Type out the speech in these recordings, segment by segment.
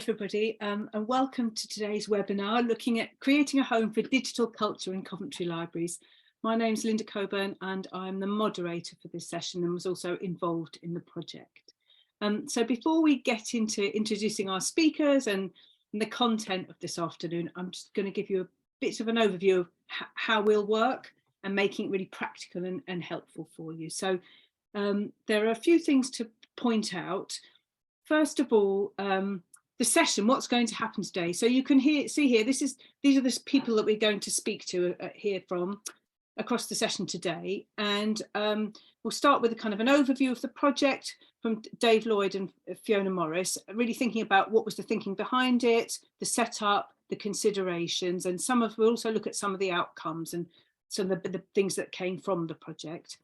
everybody, and welcome to today's webinar looking at creating a home for digital culture in Coventry Libraries. My name's Linda Coburn and I'm the moderator for this session and was also involved in the project. So before we get into introducing our speakers and the content of this afternoon, I'm just going to give you a bit of an overview of how we'll work and making it really practical and helpful for you. So there are a few things to point out. First of all, the session, what's going to happen today. So you can see here, these are the people that we're going to speak to hear from across the session today. And we'll start with a kind of an overview of the project from Dave Lloyd and Fiona Morris, really thinking about what was the thinking behind it, the setup, the considerations, and we'll also look at some of the outcomes and some of the things that came from the project.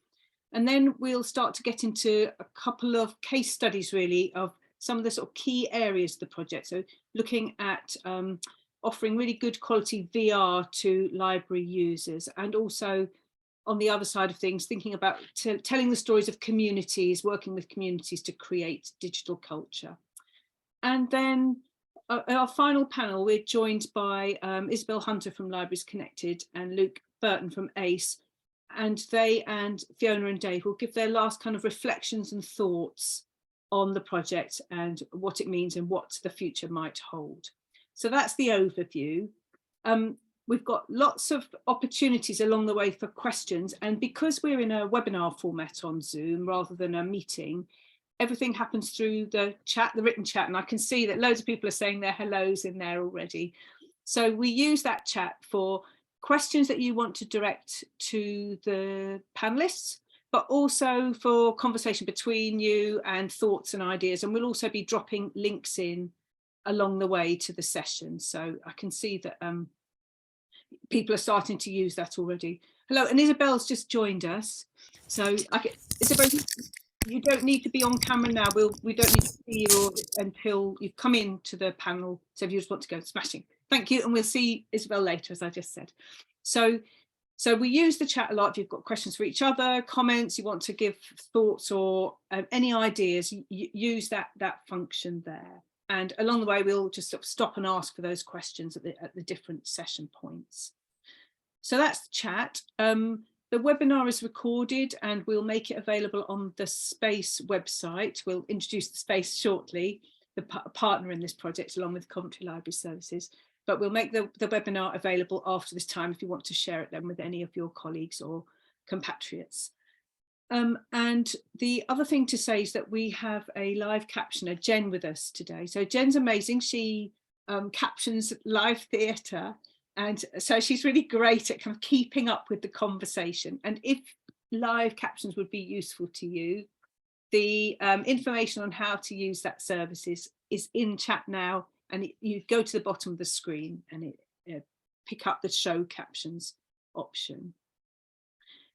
And then we'll start to get into a couple of case studies really of some of the sort of key areas of the project. So looking at offering really good quality VR to library users, and also on the other side of things, thinking about telling the stories of communities, working with communities to create digital culture. And then our final panel, we're joined by Isabel Hunter from Libraries Connected and Luke Burton from ACE. And they and Fiona and Dave will give their last kind of reflections and thoughts on the project and what it means and what the future might hold. So that's the overview. We've got lots of opportunities along the way for questions, and because we're in a webinar format on Zoom rather than a meeting, everything happens through the chat, the written chat, and I can see that loads of people are saying their hellos in there already. So we use that chat for questions that you want to direct to the panelists, but also for conversation between you and thoughts and ideas. And we'll also be dropping links in along the way to the session. So I can see that people are starting to use that already. Hello, and Isabel's just joined us. So Isabel, you don't need to be on camera now. We don't need to see you until you've come into the panel. So if you just want to go, smashing. Thank you. And we'll see Isabel later, as I just said. So we use the chat a lot. If you've got questions for each other, comments, you want to give thoughts or any ideas, use that function there. And along the way, we'll just sort of stop and ask for those questions at the different session points. So that's the chat. The webinar is recorded and we'll make it available on the Space website. We'll introduce the Space shortly, the partner in this project, along with Coventry Library Services. But we'll make the webinar available after this time if you want to share it then with any of your colleagues or compatriots. And the other thing to say is that we have a live captioner, Jen, with us today. So Jen's amazing. She captions live theatre, and so she's really great at kind of keeping up with the conversation. And if live captions would be useful to you, the information on how to use that service is in chat now, and you go to the bottom of the screen and pick up the show captions option.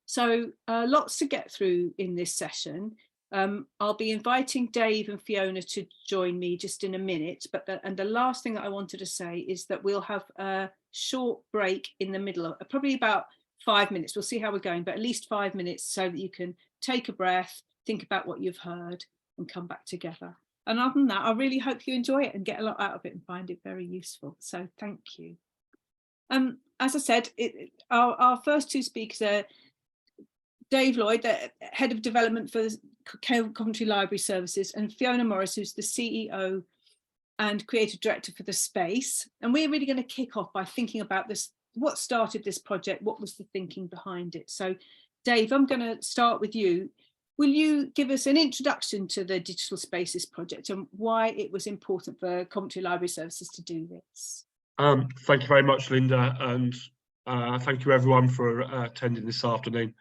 So lots to get through in this session. I'll be inviting Dave and Fiona to join me just in a minute, but the last thing that I wanted to say is that we'll have a short break in the middle of probably about 5 minutes. We'll see how we're going, but at least 5 minutes so that you can take a breath, think about what you've heard and come back together. And other than that, I really hope you enjoy it and get a lot out of it and find it very useful. So thank you. As I said, our first two speakers are Dave Lloyd, the Head of Development for Coventry Library Services, and Fiona Morris, who's the CEO and Creative Director for the Space. And we're really going to kick off by thinking about this, what started this project, what was the thinking behind it. So Dave, I'm going to start with you. Will you give us an introduction to the Digital Spaces project and why it was important for Coventry Library Services to do this? Thank you very much, Linda, and thank you everyone for attending this afternoon.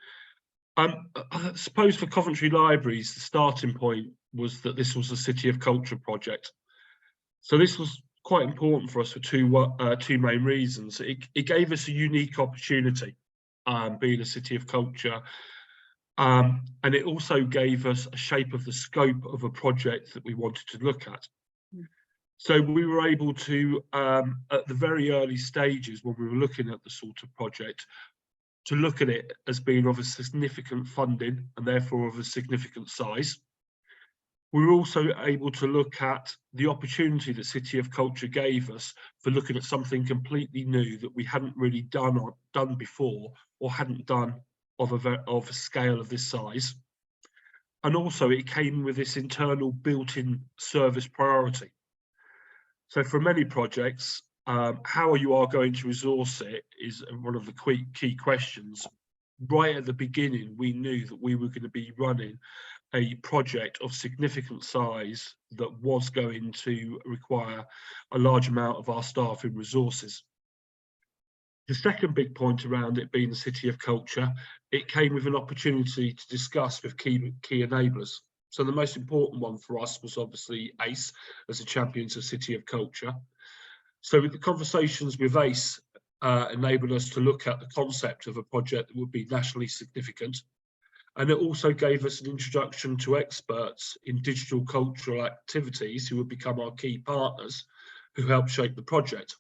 I suppose for Coventry Libraries, the starting point was that this was a City of Culture project. So this was quite important for us for two main reasons. It gave us a unique opportunity, being a City of Culture, and it also gave us a shape of the scope of a project that we wanted to look at. So we were able to, at the very early stages when we were looking at the sort of project, to look at it as being of a significant funding and therefore of a significant size. We were also able to look at the opportunity that City of Culture gave us for looking at something completely new that we hadn't really done before, or hadn't done of a scale of this size. And also it came with this internal built-in service priority. So for many projects, how you are going to resource it is one of the key questions. Right at the beginning, we knew that we were going to be running a project of significant size that was going to require a large amount of our staff and resources. The second big point around it being the City of Culture, it came with an opportunity to discuss with key enablers. So the most important one for us was obviously ACE as a champions of City of Culture. So with the conversations with ACE enabled us to look at the concept of a project that would be nationally significant. And it also gave us an introduction to experts in digital cultural activities who would become our key partners who helped shape the project.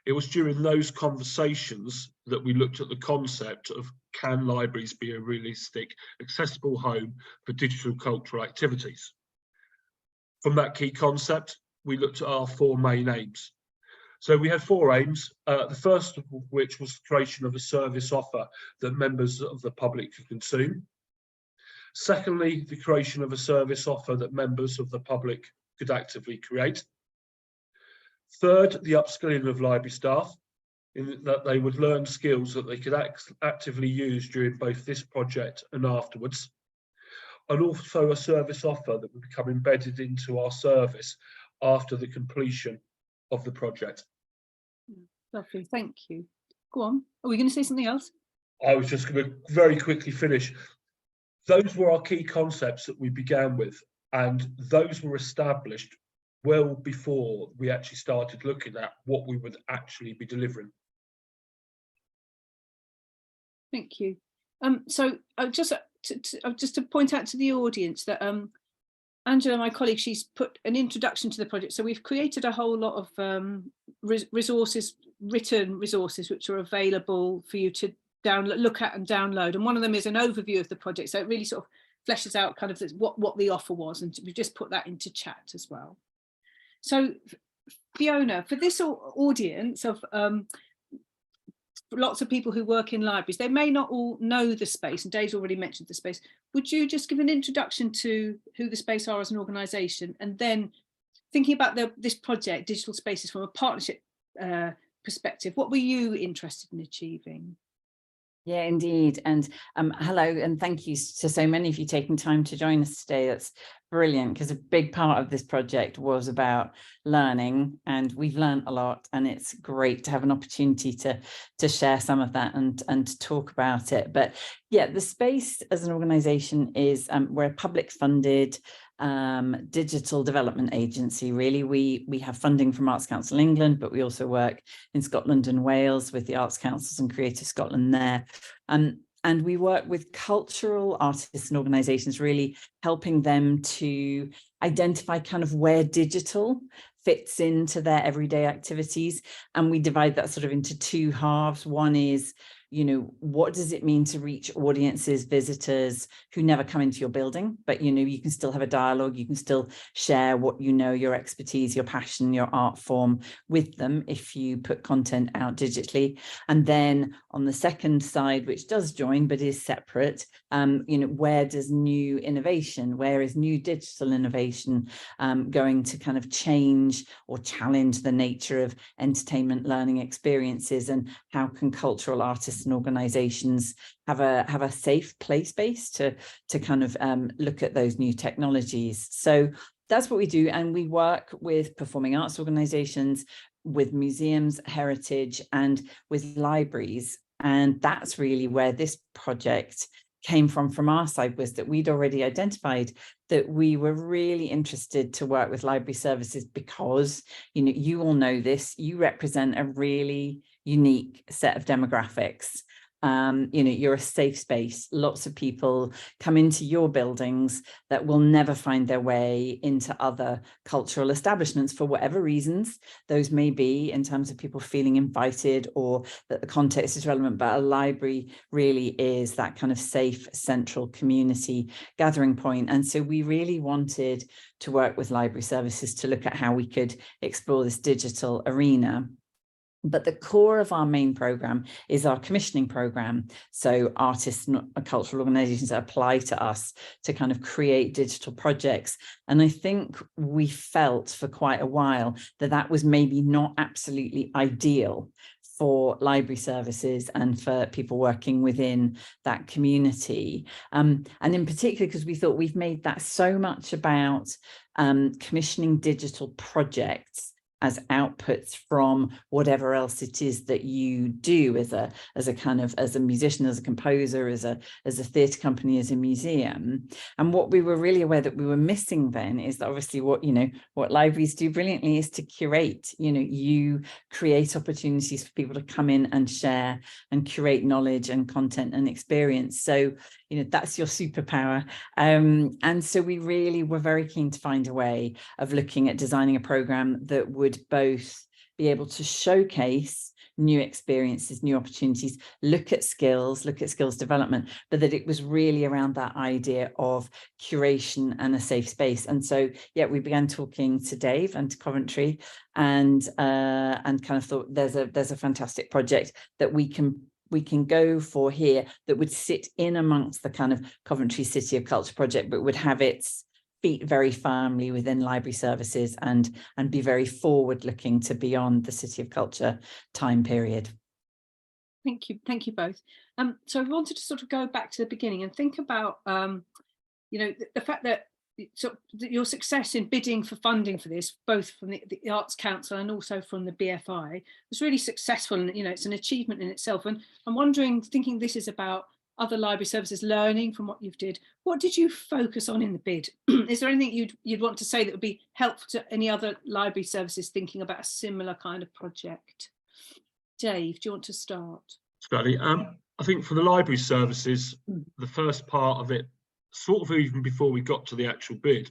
It was during those conversations that we looked at the concept of, can libraries be a realistic, accessible home for digital cultural activities? From that key concept, we looked at our 4 main aims. So we had 4 aims, the first of which was the creation of a service offer that members of the public could consume. Secondly, the creation of a service offer that members of the public could actively create. Third, the upskilling of library staff, in that they would learn skills that they could actively use during both this project and afterwards. And also a service offer that would become embedded into our service after the completion of the project. Lovely, thank you. Go on, are we going to say something else? I was just going to very quickly finish. Those were our key concepts that we began with, and those were established well before we actually started looking at what we would actually be delivering. Thank you. So just to point out to the audience that Angela, my colleague, she's put an introduction to the project. So we've created a whole lot of resources, written resources, which are available for you to download, look at and download. And one of them is an overview of the project. So it really sort of fleshes out kind of what the offer was. And we've just put that into chat as well. So Fiona, for this audience of lots of people who work in libraries, they may not all know the space, and Dave's already mentioned the space. Would you just give an introduction to who the space are as an organisation, and then thinking about this project, Digital Spaces, from a partnership perspective, what were you interested in achieving? Yeah, indeed. And hello, and thank you to so many of you taking time to join us today. That's brilliant, because a big part of this project was about learning, and we've learned a lot, and it's great to have an opportunity to share some of that and talk about it. But yeah, the space as an organisation is we're a public funded digital development agency. Really, we have funding from Arts Council England, but we also work in Scotland and Wales with the Arts Councils and Creative Scotland there. And we work with cultural artists and organisations, really helping them to identify kind of where digital fits into their everyday activities. And we divide that sort of into 2 halves. One is, you know, what does it mean to reach audiences, visitors who never come into your building, but, you know, you can still have a dialogue, you can still share what you know, your expertise, your passion, your art form with them if you put content out digitally. And then on the second side, which does join but is separate, you know, where does new innovation, where is new digital innovation going to kind of change or challenge the nature of entertainment learning experiences, and how can cultural artists and organizations have a safe play space to kind of look at those new technologies. So that's what we do, and we work with performing arts organizations, with museums, heritage, and with libraries. And that's really where this project came from our side, was that we'd already identified that we were really interested to work with library services because, you know, you all know this, you represent a really unique set of demographics. you know, you're a safe space. Lots of people come into your buildings that will never find their way into other cultural establishments for whatever reasons those may be, in terms of people feeling invited or that the context is relevant. But a library really is that kind of safe central community gathering point. And so we really wanted to work with library services to look at how we could explore this digital arena. But the core of our main program is our commissioning program. So artists and cultural organizations that apply to us to kind of create digital projects. And I think we felt for quite a while that that was maybe not absolutely ideal for library services and for people working within that community. And in particular, because we thought we've made that so much about commissioning digital projects as outputs from whatever else it is that you do as a musician, as a composer, as a theatre company, as a museum. And what we were really aware that we were missing then is that obviously what libraries do brilliantly is to curate. You know, you create opportunities for people to come in and share and curate knowledge and content and experience. So, you know, that's your superpower. And so we really were very keen to find a way of looking at designing a program that would both be able to showcase new experiences, new opportunities, look at skills development, but that it was really around that idea of curation and a safe space. And so, yeah, we began talking to Dave and to Coventry, and kind of thought there's a fantastic project that we can go for here that would sit in amongst the kind of Coventry City of Culture project, but would have its feet very firmly within library services and be very forward looking to beyond the City of Culture time period. Thank you both. So I wanted to sort of go back to the beginning and think about you know, the fact that your success in bidding for funding for this, both from the Arts Council and also from the BFI, was really successful, and you know, it's an achievement in itself. And I'm wondering, thinking this is about other library services learning from what you've did, what did you focus on in the bid? Is there anything you'd want to say that would be helpful to any other library services thinking about a similar kind of project? Dave, do you want to start? Scotty, I think for the library services, the first part of it, sort of even before we got to the actual bid,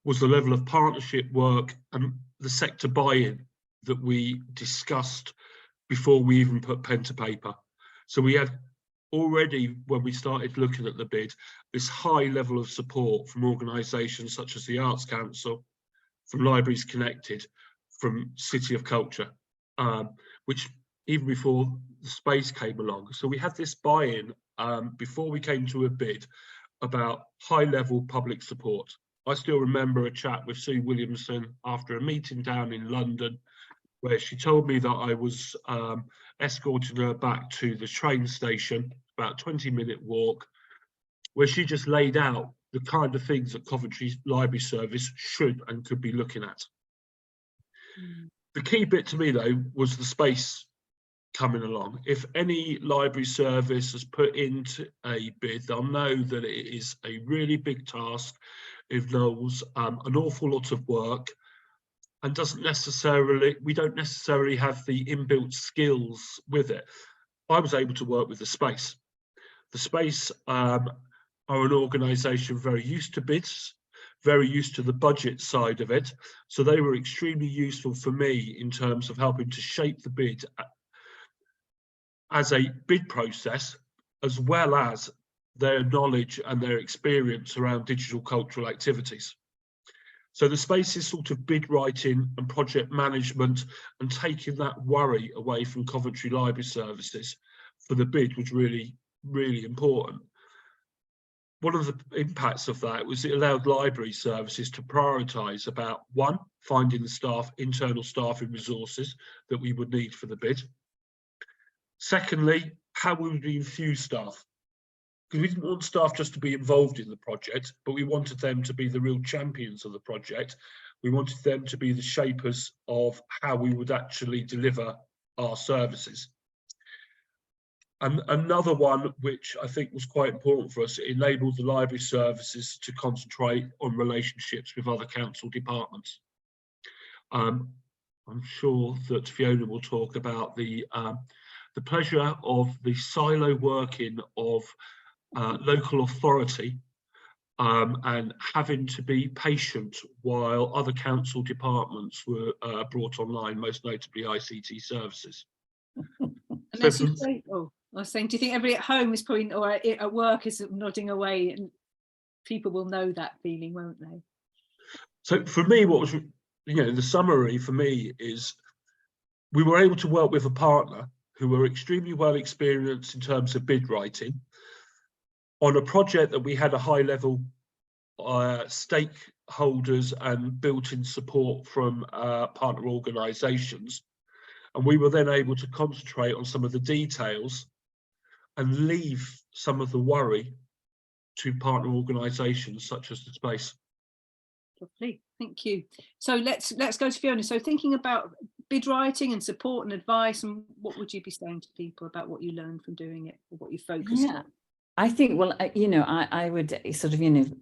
was the level of partnership work and the sector buy-in that we discussed before we even put pen to paper. So we had already, when we started looking at the bid, this high level of support from organisations such as the Arts Council, from Libraries Connected, from City of Culture, which even before the space came along. So we had this buy-in before we came to a bid about high-level public support. I still remember a chat with Sue Williamson after a meeting down in London, where she told me that I was escorting her back to the train station, about a 20-minute walk, where she just laid out the kind of things that Coventry Library Service should and could be looking at. The key bit to me, though, was the space coming along. If any library service has put into a bid, they'll know that it is a really big task. It involves an awful lot of work, and we don't necessarily have the inbuilt skills with it. I was able to work with the space. The space are an organisation very used to bids, very used to the budget side of it. So they were extremely useful for me in terms of helping to shape the bid as a bid process, as well as their knowledge and their experience around digital cultural activities. So the space is sort of bid writing and project management, and taking that worry away from Coventry Library Services for the bid was really, really important. One of the impacts of that was it allowed library services to prioritise about, one, finding the staff, internal staffing resources that we would need for the bid. Secondly, how would we infuse staff? Because we didn't want staff just to be involved in the project, but we wanted them to be the real champions of the project. We wanted them to be the shapers of how we would actually deliver our services. And another one, which I think was quite important for us, it enabled the library services to concentrate on relationships with other council departments. I'm sure that Fiona will talk about the the pleasure of the silo working of local authority and having to be patient while other council departments were brought online, most notably ICT services. And as you say, oh, I was saying, do you think everybody at home is probably, or at work is nodding away, and people will know that feeling, won't they? So for me, what was, the summary for me is we were able to work with a partner who were extremely well experienced in terms of bid writing on a project that we had a high level stakeholders and built-in support from partner organisations. And we were then able to concentrate on some of the details and leave some of the worry to partner organisations such as the space. Lovely, thank you. So let's go to Fiona. So thinking about bid writing and support and advice, and what would you be saying to people about what you learned from doing it, or what you focused on? I think, well, I would sort of,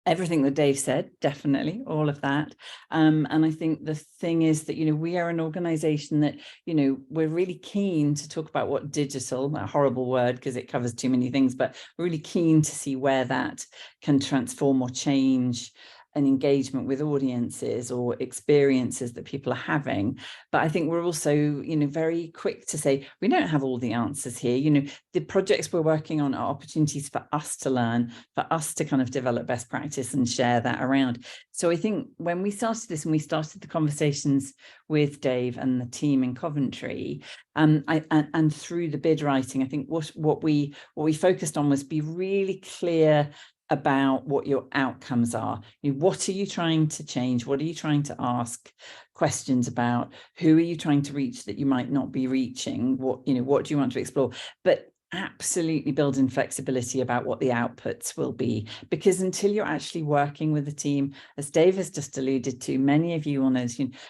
everything that Dave said, definitely, all of that. And I think the thing is that, we are an organisation that, we're really keen to talk about what digital, that horrible word because it covers too many things, but we're really keen to see where that can transform or change an engagement with audiences or experiences that people are having. But I think we're also, very quick to say, we don't have all the answers here. The projects we're working on are opportunities for us to learn, for us to kind of develop best practice and share that around. So I think when we started this and we started the conversations with Dave and the team in Coventry, and through the bid writing, I think what we focused on was be really clear about what your outcomes are. What are you trying to change? What are you trying to ask questions about? Who are you trying to reach that you might not be reaching? What do you want to explore? But absolutely build in flexibility about what the outputs will be, because until you're actually working with a team, as Dave has just alluded to, many of you will know,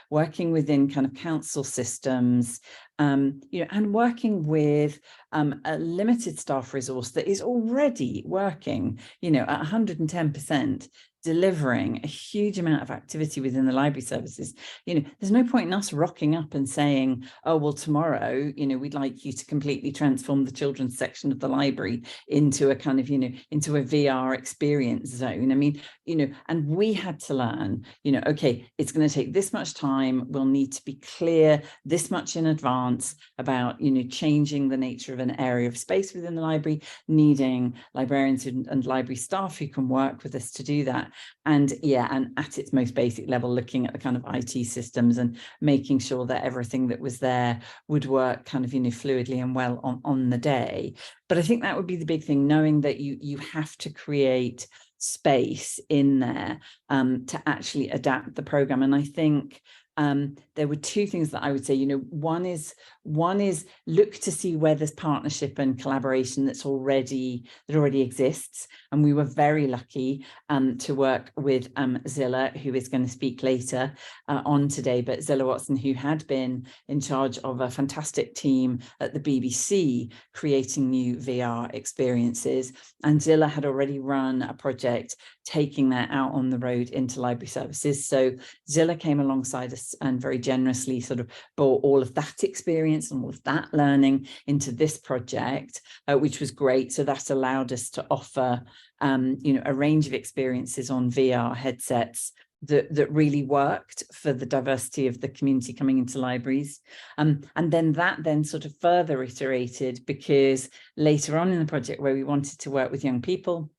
working within kind of council systems, and working with a limited staff resource that is already working, at 110%, delivering a huge amount of activity within the library services. There's no point in us rocking up and saying, oh, well, tomorrow, we'd like you to completely transform the children's section of the library into a kind of, into a VR experience zone. And we had to learn, okay, it's going to take this much time. We'll need to be clear this much in advance about, changing the nature of an area of space within the library, needing librarians and library staff who can work with us to do that. And at its most basic level, looking at the kind of IT systems and making sure that everything that was there would work kind of, fluidly and well on the day. But I think that would be the big thing, knowing that you have to create space in there to actually adapt the program. And I think there were two things that I would say. One is look to see where there's partnership and collaboration that already exists. And we were very lucky to work with Zilla, who is going to speak later on today, but Zilla Watson, who had been in charge of a fantastic team at the BBC creating new VR experiences. And Zilla had already run a project taking that out on the road into library services. So Zilla came alongside us and very generously sort of brought all of that experience and all of that learning into this project, which was great. So that allowed us to offer, a range of experiences on VR headsets that really worked for the diversity of the community coming into libraries. And then that sort of further iterated, because later on in the project, where we wanted to work with young people,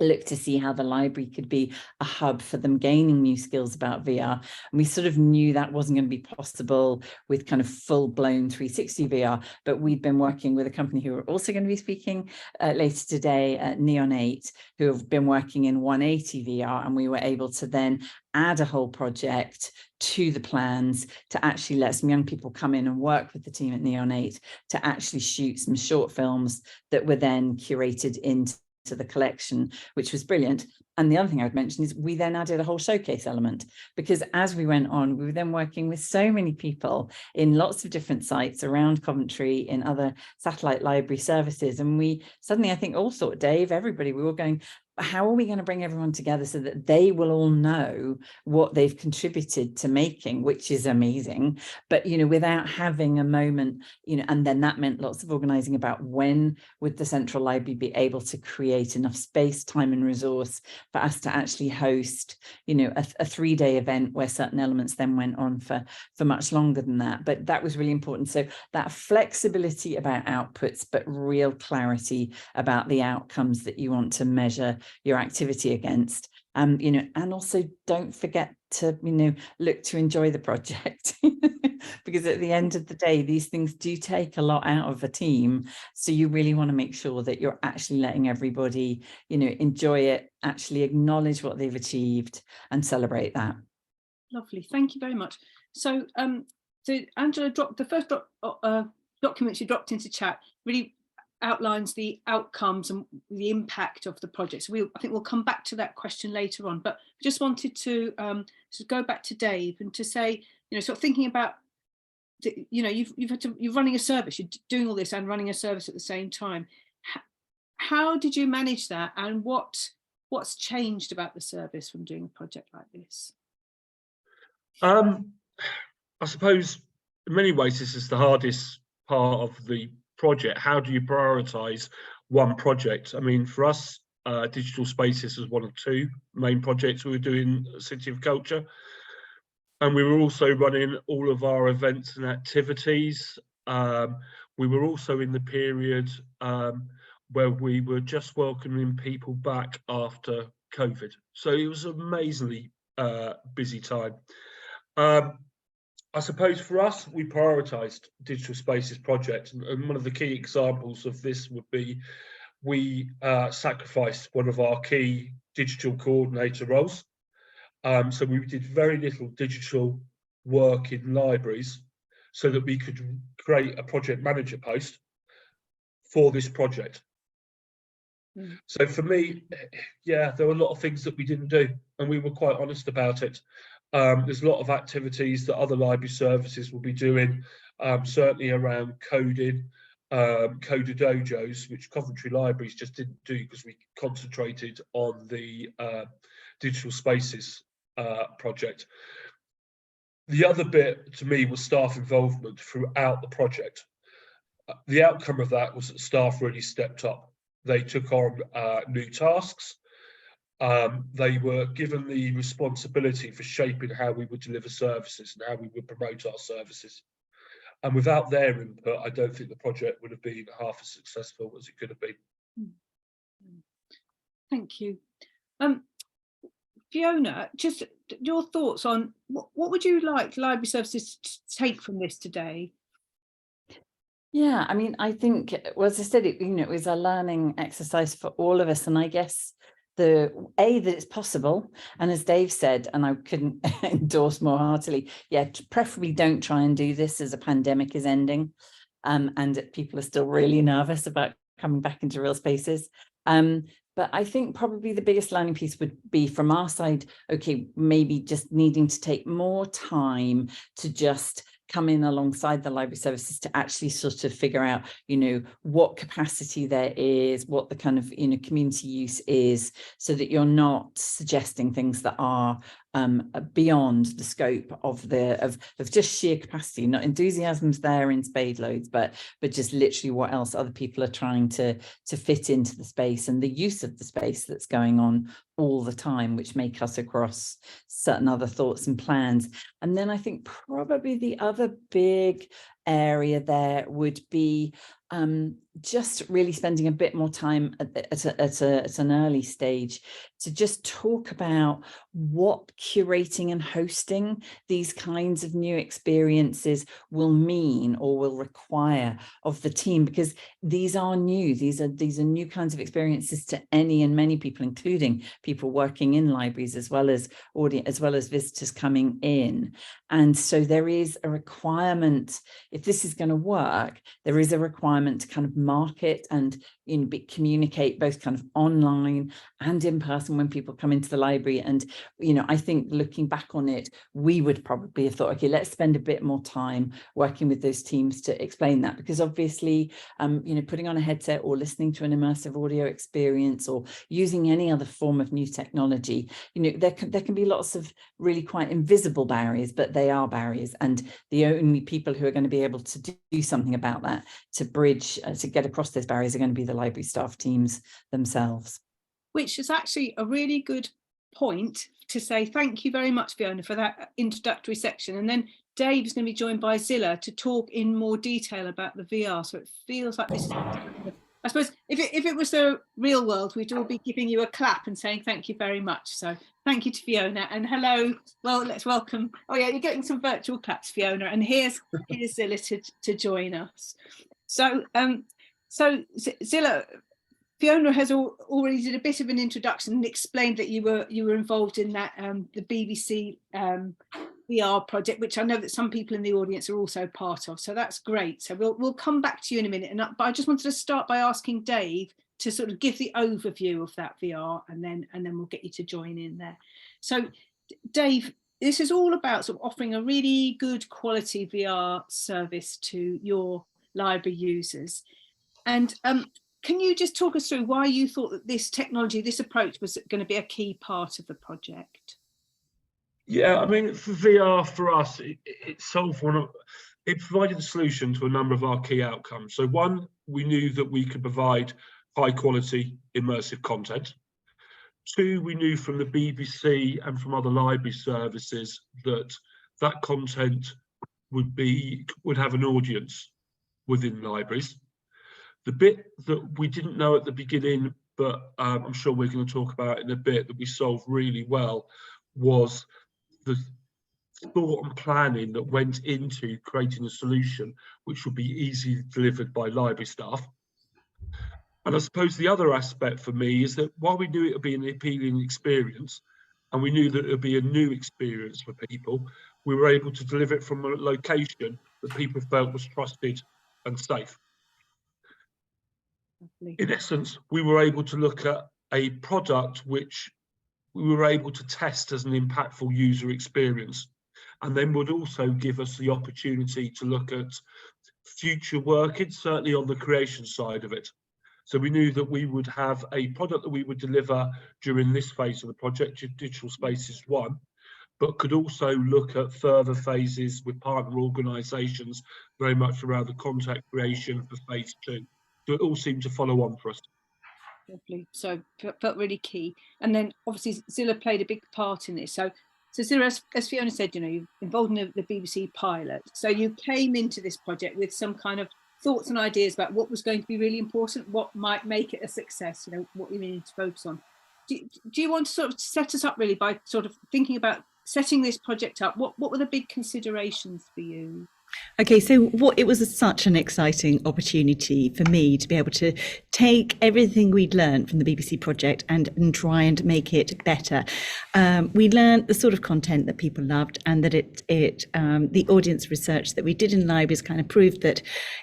look to see how the library could be a hub for them gaining new skills about VR. And we sort of knew that wasn't going to be possible with kind of full-blown 360 VR, but we'd been working with a company who are also going to be speaking later today, Neon 8, who have been working in 180 VR, and we were able to then add a whole project to the plans to actually let some young people come in and work with the team at Neon 8 to actually shoot some short films that were then curated into the collection, which was brilliant. And the other thing I would mention is we then added a whole showcase element, because as we went on, we were then working with so many people in lots of different sites around Coventry, in other satellite library services. And we suddenly, I think, all thought, Dave, everybody, we were going, how are we going to bring everyone together so that they will all know what they've contributed to making, which is amazing, but, you know, without having a moment, you know, and then that meant lots of organizing about when would the Central Library be able to create enough space, time and resource for us to actually host, you know, a 3-day event where certain elements then went on for much longer than that. But that was really important. So that flexibility about outputs, but real clarity about the outcomes that you want to measure your activity against, you know, and also don't forget to, you know, look to enjoy the project because at the end of the day, these things do take a lot out of a team. So you really want to make sure that you're actually letting everybody, you know, enjoy it, actually acknowledge what they've achieved and celebrate that. Lovely, thank you very much. So, so Angela dropped the first document she dropped into chat, really outlines the outcomes and the impact of the project. So I think we'll come back to that question later on, but just wanted to go back to Dave and to say, you know, sort of thinking about, you know, you're running a service, you're doing all this and running a service at the same time. How did you manage that, and what's changed about the service from doing a project like this? I suppose in many ways this is the hardest part of the project. How do you prioritize one project? I mean, for us, digital spaces was one of 2 main projects we were doing at City of Culture, and we were also running all of our events and activities. We were also in the period where we were just welcoming people back after COVID, so it was an amazingly busy time. I suppose for us, we prioritised digital spaces projects, and one of the key examples of this would be we sacrificed one of our key digital coordinator roles. So we did very little digital work in libraries so that we could create a project manager post for this project. So for me, yeah, there were a lot of things that we didn't do, and we were quite honest about it. There's a lot of activities that other library services will be doing, certainly around coding, coder dojos, which Coventry Libraries just didn't do because we concentrated on the digital spaces project. The other bit to me was staff involvement throughout the project. The outcome of that was that staff really stepped up. They took on new tasks. They were given the responsibility for shaping how we would deliver services and how we would promote our services. And without their input, I don't think the project would have been half as successful as it could have been. Thank you. Fiona, just your thoughts on what would you like library services to take from this today? Yeah, I mean, I think, well, as I said, you know, it was a learning exercise for all of us. And I guess that it's possible. And as Dave said, and I couldn't endorse more heartily, yeah, preferably don't try and do this as a pandemic is ending. And people are still really nervous about coming back into real spaces. But I think probably the biggest learning piece would be from our side, okay, maybe just needing to take more time to just come in alongside the library services to actually sort of figure out, you know, what capacity there is, what the kind of, you know, community use is, so that you're not suggesting things that are beyond the scope of just sheer capacity. Not enthusiasm's there in spade loads, but just literally what else other people are trying to fit into the space and the use of the space that's going on all the time, which may cut across certain other thoughts and plans. And then I think probably the other big area there would be just really spending a bit more time at an early stage to just talk about what curating and hosting these kinds of new experiences will mean or will require of the team, because these are new. These are new kinds of experiences to any and many people, including people working in libraries as well as audience, as well as visitors coming in. And so there is a requirement, if this is going to work, there is a requirement to kind of market and communicate both kind of online and in person when people come into the library. And I think looking back on it, we would probably have thought, okay, let's spend a bit more time working with those teams to explain that, because obviously putting on a headset or listening to an immersive audio experience or using any other form of new technology, there can be lots of really quite invisible barriers, but they are barriers, and the only people who are going to be able to do something about that, to bridge, to get across those barriers, are going to be the library staff teams themselves. Which is actually a really good point to say thank you very much, Fiona, for that introductory section. And then Dave is going to be joined by Zilla to talk in more detail about the VR. So it feels like this is, I suppose, if it was the real world, we'd all be giving you a clap and saying thank you very much. So thank you to Fiona, and hello. Well, let's welcome. Oh yeah, you're getting some virtual claps, Fiona. And here's Zilla to join us. So Zilla, Fiona has already did a bit of an introduction and explained that you were involved in that the BBC VR project, which I know that some people in the audience are also part of. So that's great. So we'll come back to you in a minute. But I just wanted to start by asking Dave to sort of give the overview of that VR, and then we'll get you to join in there. So Dave, this is all about sort of offering a really good quality VR service to your library users. And can you just talk us through why you thought that this technology, this approach, was going to be a key part of the project? Yeah, I mean, for VR for us, it solved it provided a solution to a number of our key outcomes. So one, we knew that we could provide high quality immersive content. Two, we knew from the BBC and from other library services that content would have an audience within libraries. The bit that we didn't know at the beginning, but I'm sure we're going to talk about in a bit, that we solved really well, was the thought and planning that went into creating a solution which would be easily delivered by library staff. And I suppose the other aspect for me is that while we knew it would be an appealing experience, and we knew that it would be a new experience for people, we were able to deliver it from a location that people felt was trusted and safe. In essence, we were able to look at a product which we were able to test as an impactful user experience, and then would also give us the opportunity to look at future working, certainly on the creation side of it. So we knew that we would have a product that we would deliver during this phase of the project, Digital Spaces 1, but could also look at further phases with partner organisations very much around the content creation for phase 2. So it all seemed to follow on for us. Lovely. So felt really key. And then obviously Zilla played a big part in this. So Zilla, as Fiona said, you're involved in the BBC pilot. So you came into this project with some kind of thoughts and ideas about what was going to be really important, what might make it a success, what you need to focus on. Do you want to sort of set us up really by sort of thinking about setting this project up? What were the big considerations for you? Okay, so it was such an exciting opportunity for me to be able to take everything we'd learned from the BBC project and try and make it better. We learned the sort of content that people loved, and that the audience research that we did in libraries kind of proved that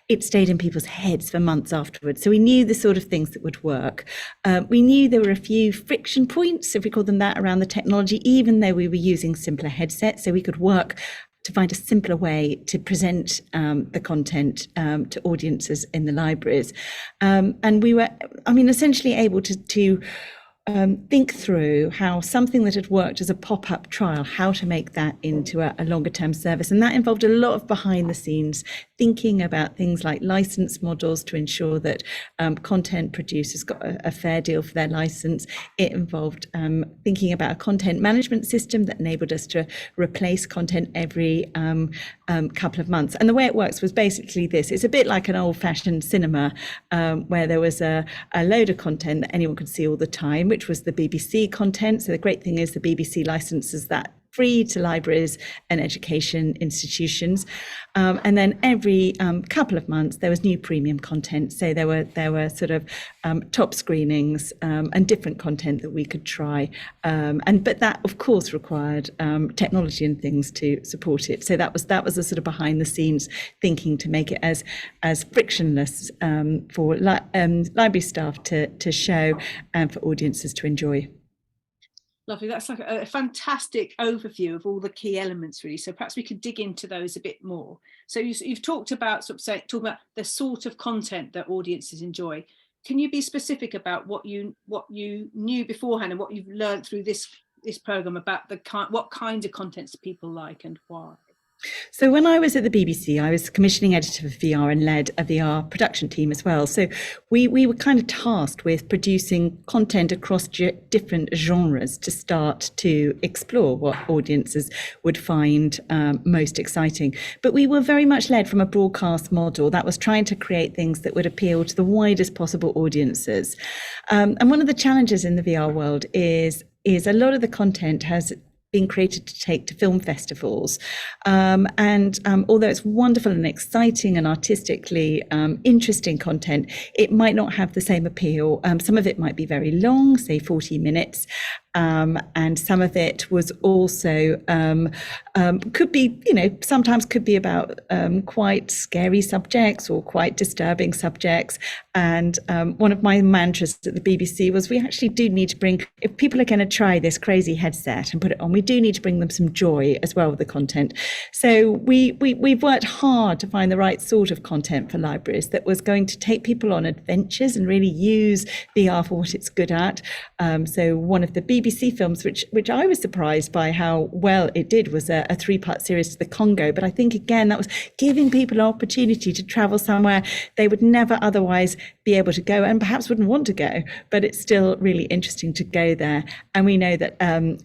it stayed in people's heads for months afterwards. So we knew the sort of things that would work. We knew there were a few friction points, if we call them that, around the technology, even though we were using simpler headsets, so we could work to find a simpler way to present the content to audiences in the libraries. And we were, essentially able to think through how something that had worked as a pop-up trial, how to make that into a longer term service. And that involved a lot of behind the scenes thinking about things like license models to ensure that content producers got a fair deal for their license. It involved thinking about a content management system that enabled us to replace content every couple of months. And the way it works was basically this. It's a bit like an old-fashioned cinema where there was a load of content that anyone could see all the time, which was the BBC content. So the great thing is the BBC licenses that free to libraries and education institutions. And then every couple of months there was new premium content. So there were sort of top screenings and different content that we could try. But that of course required technology and things to support it. So that was a sort of behind the scenes thinking to make it as frictionless for library staff to show and for audiences to enjoy. Lovely. That's like a fantastic overview of all the key elements, really. So perhaps we could dig into those a bit more. So you've talked about talking about the sort of content that audiences enjoy. Can you be specific about what you knew beforehand and what you've learned through this program about what kind of contents people like and why? So when I was at the BBC, I was commissioning editor for VR and led a VR production team as well. So we were kind of tasked with producing content across different genres to start to explore what audiences would find most exciting. But we were very much led from a broadcast model that was trying to create things that would appeal to the widest possible audiences. And one of the challenges in the VR world is a lot of the content has been created to take to film festivals. And although it's wonderful and exciting and artistically interesting content, it might not have the same appeal. Some of it might be very long, say 40 minutes. And some of it was also could be, sometimes could be about quite scary subjects or quite disturbing subjects. And one of my mantras at the BBC was, we actually do need to bring, if people are going to try this crazy headset and put it on, we do need to bring them some joy as well with the content. So we've worked hard to find the right sort of content for libraries that was going to take people on adventures and really use VR for what it's good at. So one of the BBC films, which I was surprised by how well it did, was a 3-part series to the Congo. But I think, again, that was giving people an opportunity to travel somewhere they would never otherwise be able to go and perhaps wouldn't want to go. But it's still really interesting to go there. And we know that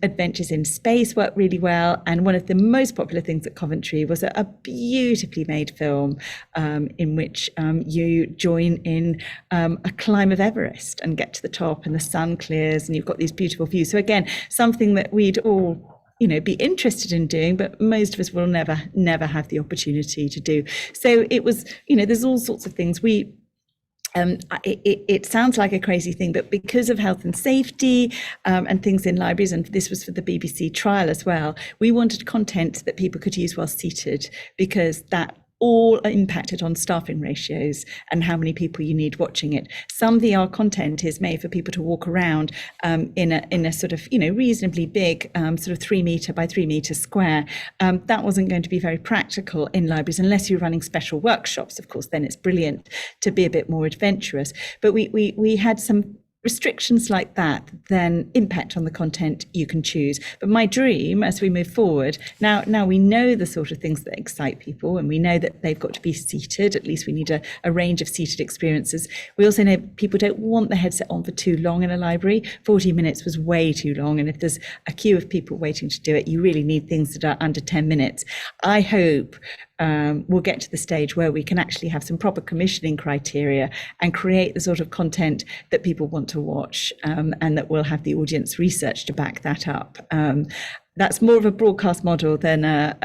adventures in space work really well. And one of the most popular things at Coventry was a beautifully made film in which you join in a climb of Everest and get to the top and the sun clears and you've got these beautiful views. So again, something that we'd all be interested in doing, but most of us will never have the opportunity to do. So it was, there's all sorts of things. It sounds like a crazy thing, but because of health and safety and things in libraries, and this was for the BBC trial as well, we wanted content that people could use while seated, because that all impacted on staffing ratios and how many people you need watching it. Some VR content is made for people to walk around in a sort of reasonably big sort of 3 meter by 3 meter square. That wasn't going to be very practical in libraries unless you're running special workshops. Of course, then it's brilliant to be a bit more adventurous. But we had some restrictions like that then impact on the content you can choose. But my dream as we move forward, now we know the sort of things that excite people, and we know that they've got to be seated. At least we need a range of seated experiences. We also know people don't want the headset on for too long in a library. 40 minutes was way too long, and if there's a queue of people waiting to do it, you really need things that are under 10 minutes. I hope we'll get to the stage where we can actually have some proper commissioning criteria and create the sort of content that people want to watch, and that will have the audience research to back that up. That's more of a broadcast model than a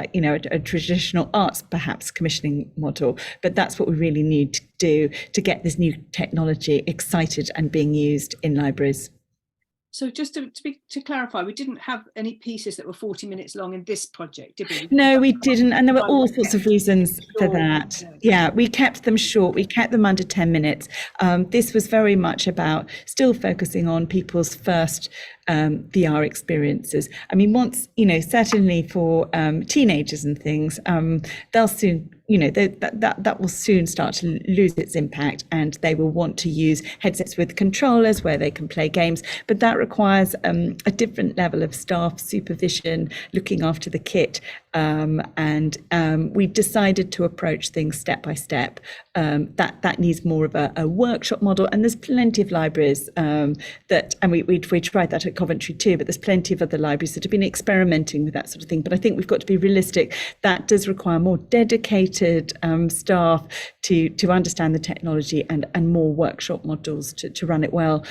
traditional arts perhaps commissioning model, but that's what we really need to do to get this new technology excited and being used in libraries. So just to clarify, we didn't have any pieces that were 40 minutes long in this project, did we? No, we didn't. And there were all sorts of reasons for that. Yeah, we kept them short. We kept them under 10 minutes. This was very much about still focusing on people's first VR experiences. I mean, once, certainly for teenagers and things, they'll soon, that will soon start to lose its impact, and they will want to use headsets with controllers where they can play games. But that requires a different level of staff supervision, looking after the kit. And we decided to approach things step by step. That needs more of a workshop model, and there's plenty of libraries and we tried that at Coventry too, but there's plenty of other libraries that have been experimenting with that sort of thing. But I think we've got to be realistic. That does require more dedicated staff to understand the technology and more workshop models to run it well.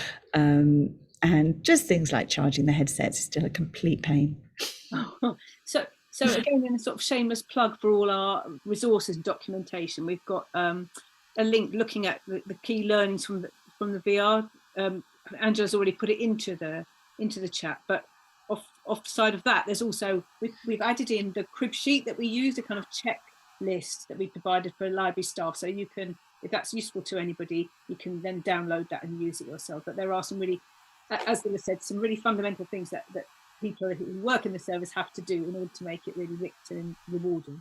And just things like charging the headsets is still a complete pain. So again, in a sort of shameless plug for all our resources and documentation, we've got a link looking at the key learnings from the VR. Angela's already put it into the chat, but off side of that, there's also we've added in the crib sheet that we use, a kind of checklist that we provided for library staff. So you can, if that's useful to anybody, you can then download that and use it yourself. But there are some really, as Lila said, some really fundamental things that people who work in the service have to do in order to make it really rich and rewarding.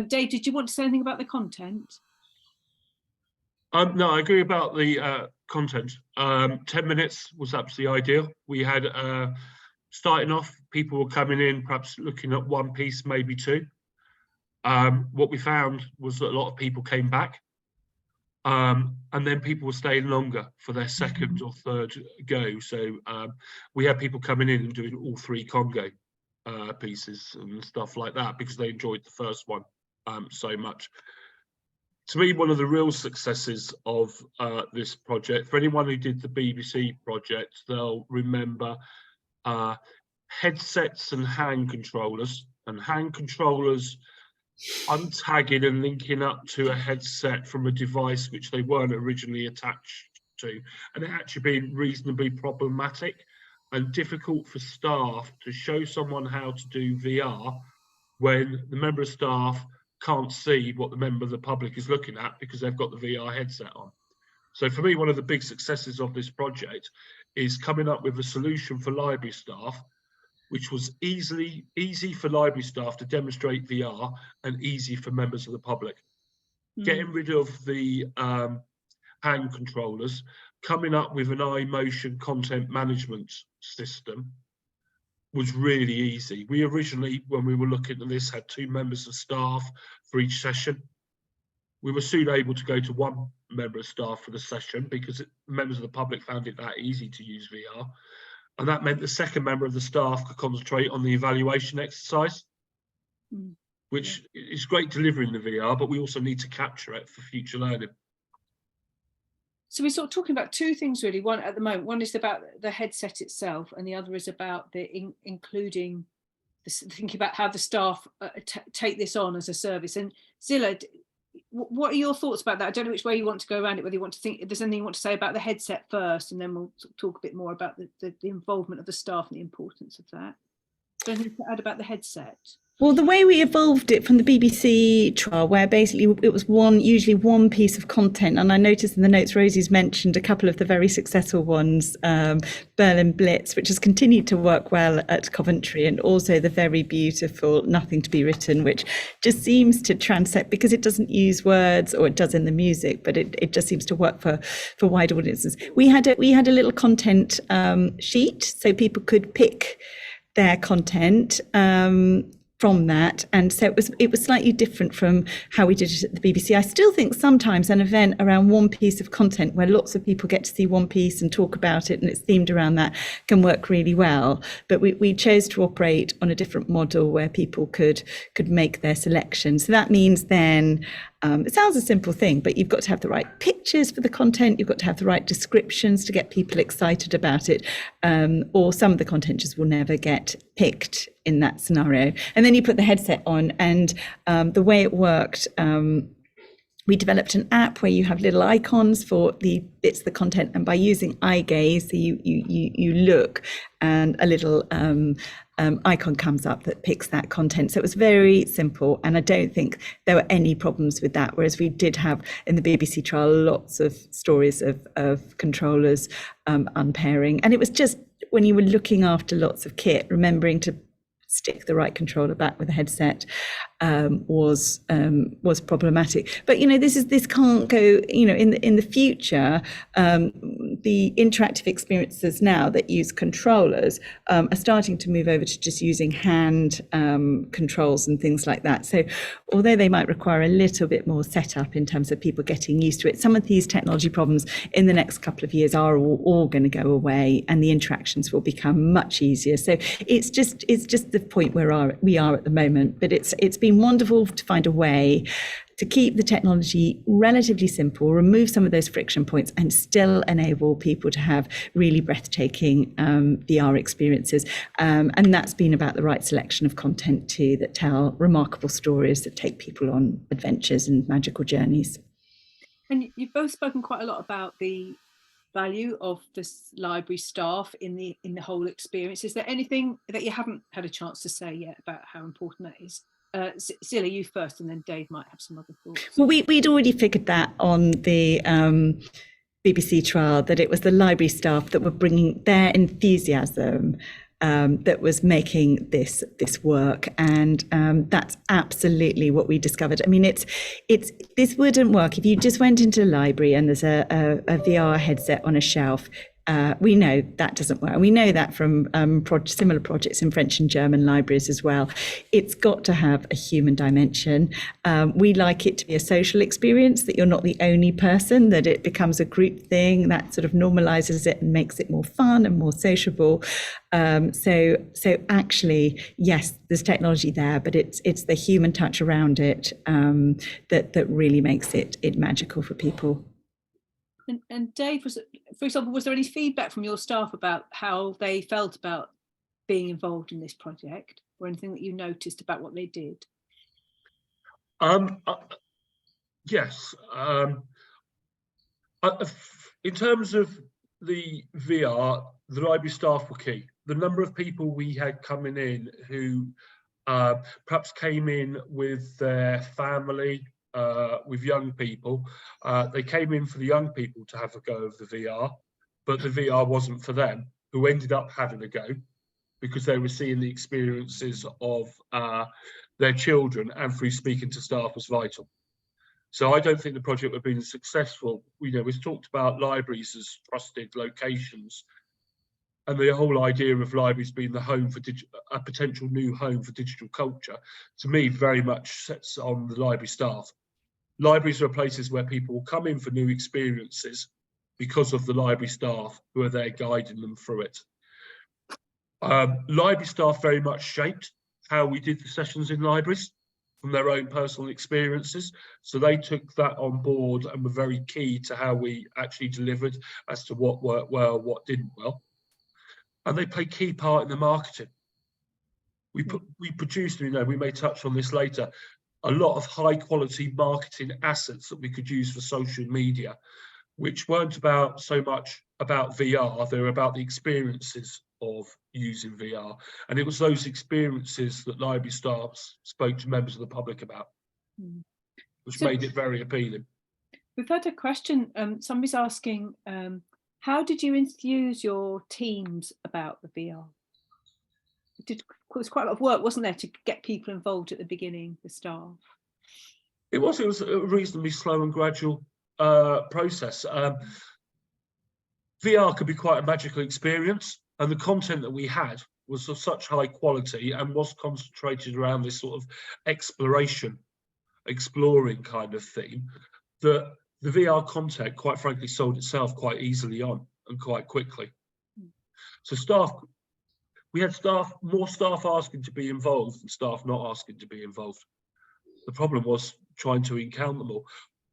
Dave, did you want to say anything about the content? No, I agree about the content. 10 minutes was absolutely ideal. We had, starting off, people were coming in, perhaps looking at one piece, maybe two. What we found was that a lot of people came back. And then people were staying longer for their second or third go. So we had people coming in and doing all three Congo pieces and stuff like that because they enjoyed the first one so much. To me, one of the real successes of this project, for anyone who did the BBC project, they'll remember headsets and hand controllers, untagging and linking up to a headset from a device which they weren't originally attached to, and it actually being reasonably problematic and difficult for staff to show someone how to do VR when the member of staff can't see what the member of the public is looking at because they've got the VR headset on. So for me, one of the big successes of this project is coming up with a solution for library staff which was easy for library staff to demonstrate VR and easy for members of the public. Getting rid of the hand controllers, coming up with an iMotion content management system was really easy. We originally, when we were looking at this, had 2 members of staff for each session. We were soon able to go to 1 member of staff for the session because members of the public found it that easy to use VR. And that meant the second member of the staff could concentrate on the evaluation exercise, which is great delivering the VR, but we also need to capture it for future learning. So we're sort of talking about 2 things really. One at the moment, one is about the headset itself, and the other is about the including this, thinking about how the staff take this on as a service. And Zilla, what are your thoughts about that? I don't know which way you want to go around it, whether you want to think, if there's anything you want to say about the headset first, and then we'll talk a bit more about the involvement of the staff and the importance of that. Is there anything to add about the headset? Well, the way we evolved it from the BBC trial, where basically it was usually one piece of content, and I noticed in the notes Rosie's mentioned a couple of the very successful ones, Berlin Blitz, which has continued to work well at Coventry, and also the very beautiful Nothing to Be Written, which just seems to transcend, because it doesn't use words, or it does in the music, but it just seems to work for wide audiences. We had a little content sheet, so people could pick their content from that, and so it was slightly different from how we did it at the BBC. I still think sometimes an event around one piece of content where lots of people get to see one piece and talk about it and it's themed around that can work really well, but we chose to operate on a different model where people could make their selection. So that means then it sounds a simple thing, but you've got to have the right pictures for the content, you've got to have the right descriptions to get people excited about it, or some of the content just will never get picked in that scenario. And then you put the headset on, and the way it worked, we developed an app where you have little icons for the bits of the content, and by using eye gaze, so you look, and a little icon comes up that picks that content. So it was very simple, and I don't think there were any problems with that, whereas we did have in the BBC trial lots of stories of controllers unpairing, and it was just when you were looking after lots of kit, remembering to stick the right controller back with the headset was problematic. But this can't go, in the future, the interactive experiences now that use controllers are starting to move over to just using hand controls and things like that. So although they might require a little bit more setup in terms of people getting used to it, some of these technology problems in the next couple of years are all going to go away, and the interactions will become much easier. So it's just the point where we are at the moment, but it's been wonderful to find a way to keep the technology relatively simple, remove some of those friction points, and still enable people to have really breathtaking VR experiences. And that's been about the right selection of content too, that tell remarkable stories, that take people on adventures and magical journeys. And you've both spoken quite a lot about the value of this library staff in the whole experience. Is there anything that you haven't had a chance to say yet about how important that is? Zilla, you first, and then Dave might have some other thoughts. Well, we'd already figured that on the BBC trial, that it was the library staff that were bringing their enthusiasm that was making this work, and that's absolutely what we discovered. I mean, it's this wouldn't work if you just went into a library and there's a VR headset on a shelf. We know that doesn't work. We know that from similar projects in French and German libraries as well. It's got to have a human dimension. We like it to be a social experience, that you're not the only person, that it becomes a group thing, that sort of normalizes it and makes it more fun and more sociable. So actually, yes, there's technology there, but it's the human touch around it that really makes it magical for people. And Dave, for example, was there any feedback from your staff about how they felt about being involved in this project, or anything that you noticed about what they did? Yes. In terms of the VR, the library staff were key. The number of people we had coming in who perhaps came in with their family, with young people. They came in for the young people to have a go of the VR, but the VR wasn't for them, who ended up having a go because they were seeing the experiences of their children, and through speaking to staff was vital. So I don't think the project would have been successful. We've talked about libraries as trusted locations, and the whole idea of libraries being the home for a potential new home for digital culture, to me, very much sets on the library staff. Libraries are places where people will come in for new experiences because of the library staff who are there guiding them through it. Library staff very much shaped how we did the sessions in libraries from their own personal experiences. So they took that on board and were very key to how we actually delivered as to what worked well, what didn't well. And they play a key part in the marketing. We produced, we may touch on this later, a lot of high quality marketing assets that we could use for social media, which weren't about so much about VR, they were about the experiences of using VR. And it was those experiences that library staff spoke to members of the public about, which made it very appealing. We've had a question, somebody's asking, how did you enthuse your teams about the VR? It was quite a lot of work, wasn't there, to get people involved at the beginning, the staff? It was a reasonably slow and gradual process. VR could be quite a magical experience, and the content that we had was of such high quality and was concentrated around this sort of exploring kind of theme, that the VR content, quite frankly, sold itself quite easily on and quite quickly. So we had more staff asking to be involved than staff not asking to be involved. The problem was trying to encounter them all.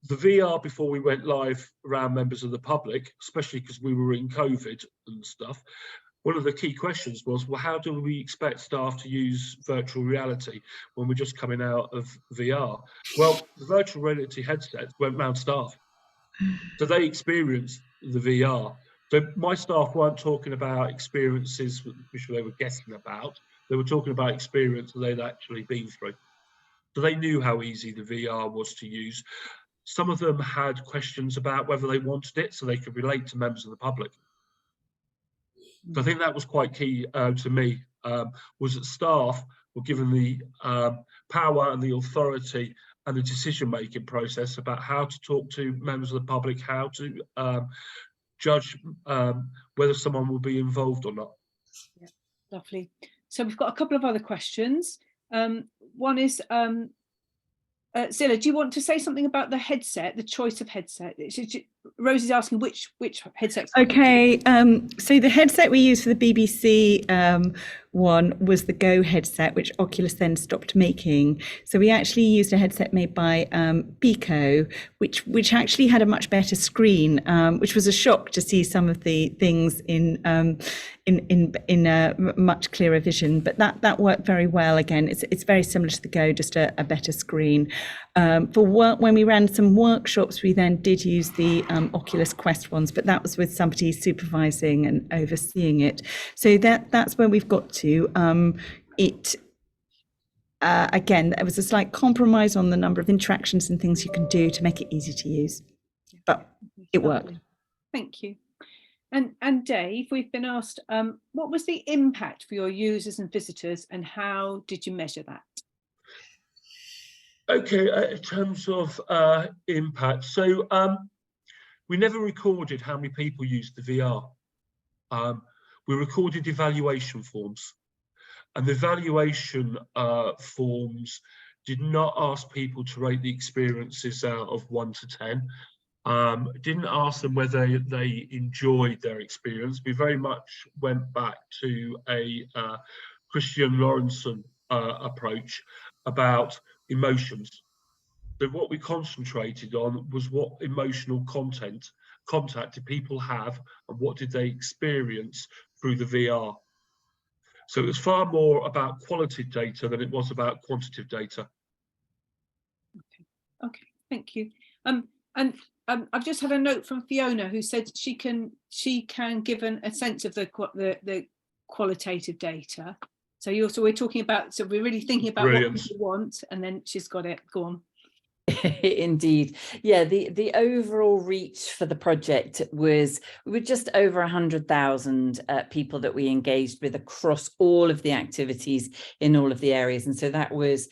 The VR before we went live around members of the public, especially because we were in COVID and stuff, one of the key questions was, well, how do we expect staff to use virtual reality when we're just coming out of VR? Well, the virtual reality headsets went round staff. So they experienced the VR. So my staff weren't talking about experiences which they were guessing about. They were talking about experiences they'd actually been through. So they knew how easy the VR was to use. Some of them had questions about whether they wanted it so they could relate to members of the public. So I think that was quite key to me, was that staff were given the power and the authority and the decision-making process about how to talk to members of the public, how to judge whether someone will be involved or not. Yeah, lovely. So we've got a couple of other questions. One is, Zilla, do you want to say something about the headset, the choice of headset? Rosie's asking which headsets. Okay, so the headset we use for the BBC one was the Go headset, which Oculus then stopped making. So we actually used a headset made by Pico, which actually had a much better screen, which was a shock to see some of the things in a much clearer vision. But that worked very well. Again, it's very similar to the Go, just a better screen. For work, when we ran some workshops, we then did use the Oculus Quest ones, but that was with somebody supervising and overseeing it. So that's where we've got to. Again, there was a slight compromise on the number of interactions and things you can do to make it easy to use, but it worked. Thank you. And Dave, we've been asked, what was the impact for your users and visitors, and how did you measure that? Okay, in terms of impact, so we never recorded how many people used the VR. We recorded evaluation forms, and the evaluation forms did not ask people to rate the experiences out of 1 to 10. Didn't ask them whether they enjoyed their experience. We very much went back to a Christian Lawrenson approach about emotions. So what we concentrated on was what emotional contact did people have, and what did they experience through the VR. So it was far more about qualitative data than it was about quantitative data. Okay, thank you. I've just had a note from Fiona, who said she can give a sense of the qualitative data. So we're talking about, so we're really thinking about what people want, and then she's got it. Go on. Indeed. Yeah, the overall reach for the project we were just over 100,000 people that we engaged with across all of the activities in all of the areas. And so that was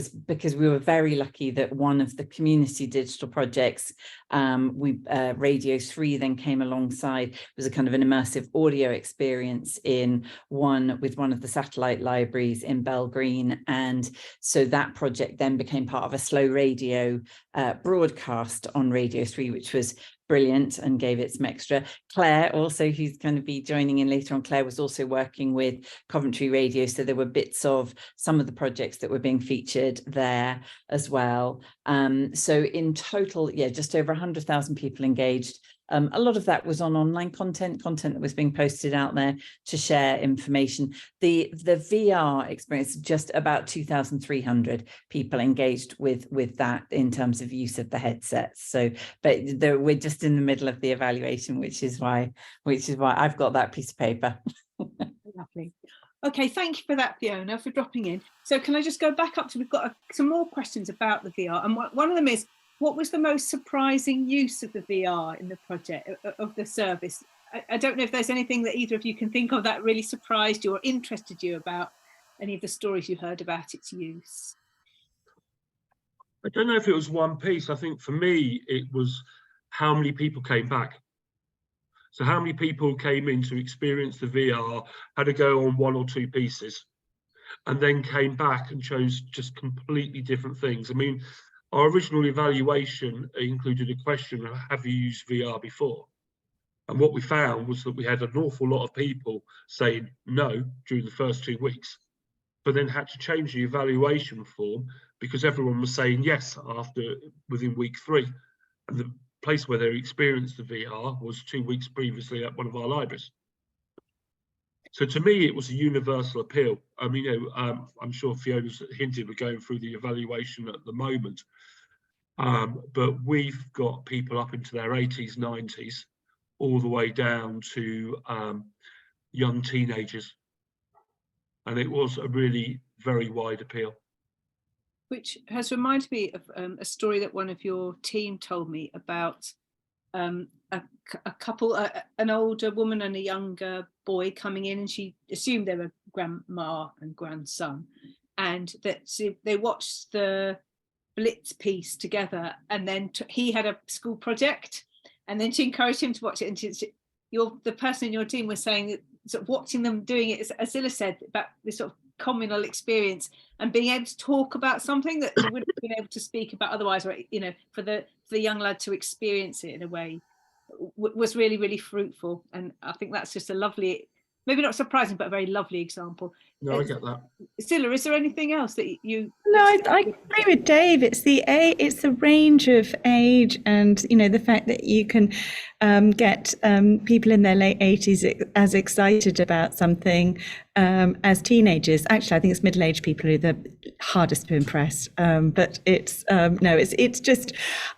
because we were very lucky that one of the community digital projects, Radio 3 then came alongside. It was a kind of an immersive audio experience with one of the satellite libraries in Belgreen. And so that project then became part of a slow radio broadcast on Radio 3, which was brilliant and gave it some extra. Claire also, who's going to be joining in later on, Claire was also working with Coventry Radio, so there were bits of some of the projects that were being featured there as well. So in total, yeah, just over 100,000 people engaged. A lot of that was on online content that was being posted out there to share information. The VR experience, just about 2,300 people engaged with that in terms of use of the headsets. So, but we're just in the middle of the evaluation, which is why I've got that piece of paper. Lovely. Okay, thank you for that, Fiona, for dropping in. So can I just go back up to, we've got some more questions about the VR, and one of them is, what was the most surprising use of the VR in the project, of the service? I don't know if there's anything that either of you can think of that really surprised you or interested you about any of the stories you heard about its use. I don't know if it was one piece. I think for me, it was how many people came back. So how many people came in to experience the VR, had to go on 1 or 2 pieces, and then came back and chose just completely different things. I mean, our original evaluation included a question of, have you used VR before? And what we found was that we had an awful lot of people saying no during the first 2 weeks, but then had to change the evaluation form because everyone was saying yes within week 3. And the place where they experienced the VR was 2 weeks previously at one of our libraries. So to me, it was a universal appeal. I mean, I'm sure Fiona's hinted we're going through the evaluation at the moment, but we've got people up into their 80s, 90s, all the way down to young teenagers. And it was a really very wide appeal. Which has reminded me of a story that one of your team told me about a couple, an older woman and a younger boy coming in, and she assumed they were grandma and grandson, and that they watched the Blitz piece together, and then he had a school project, and then she encouraged him to watch it, and the person in your team was saying that sort of watching them doing it, as Zilla said, about this sort of communal experience and being able to talk about something that you wouldn't have been able to speak about otherwise, or, you know, for the young lad to experience it in a way was really, really fruitful. And I think that's just a lovely maybe not surprising, but a very lovely example. No, I get that. Scilla, is there anything else that you? No, I agree with Dave. It's the range of age, and the fact that you can get people in their late 80s as excited about something as teenagers. Actually, I think it's middle-aged people who are the hardest to impress. But it's just,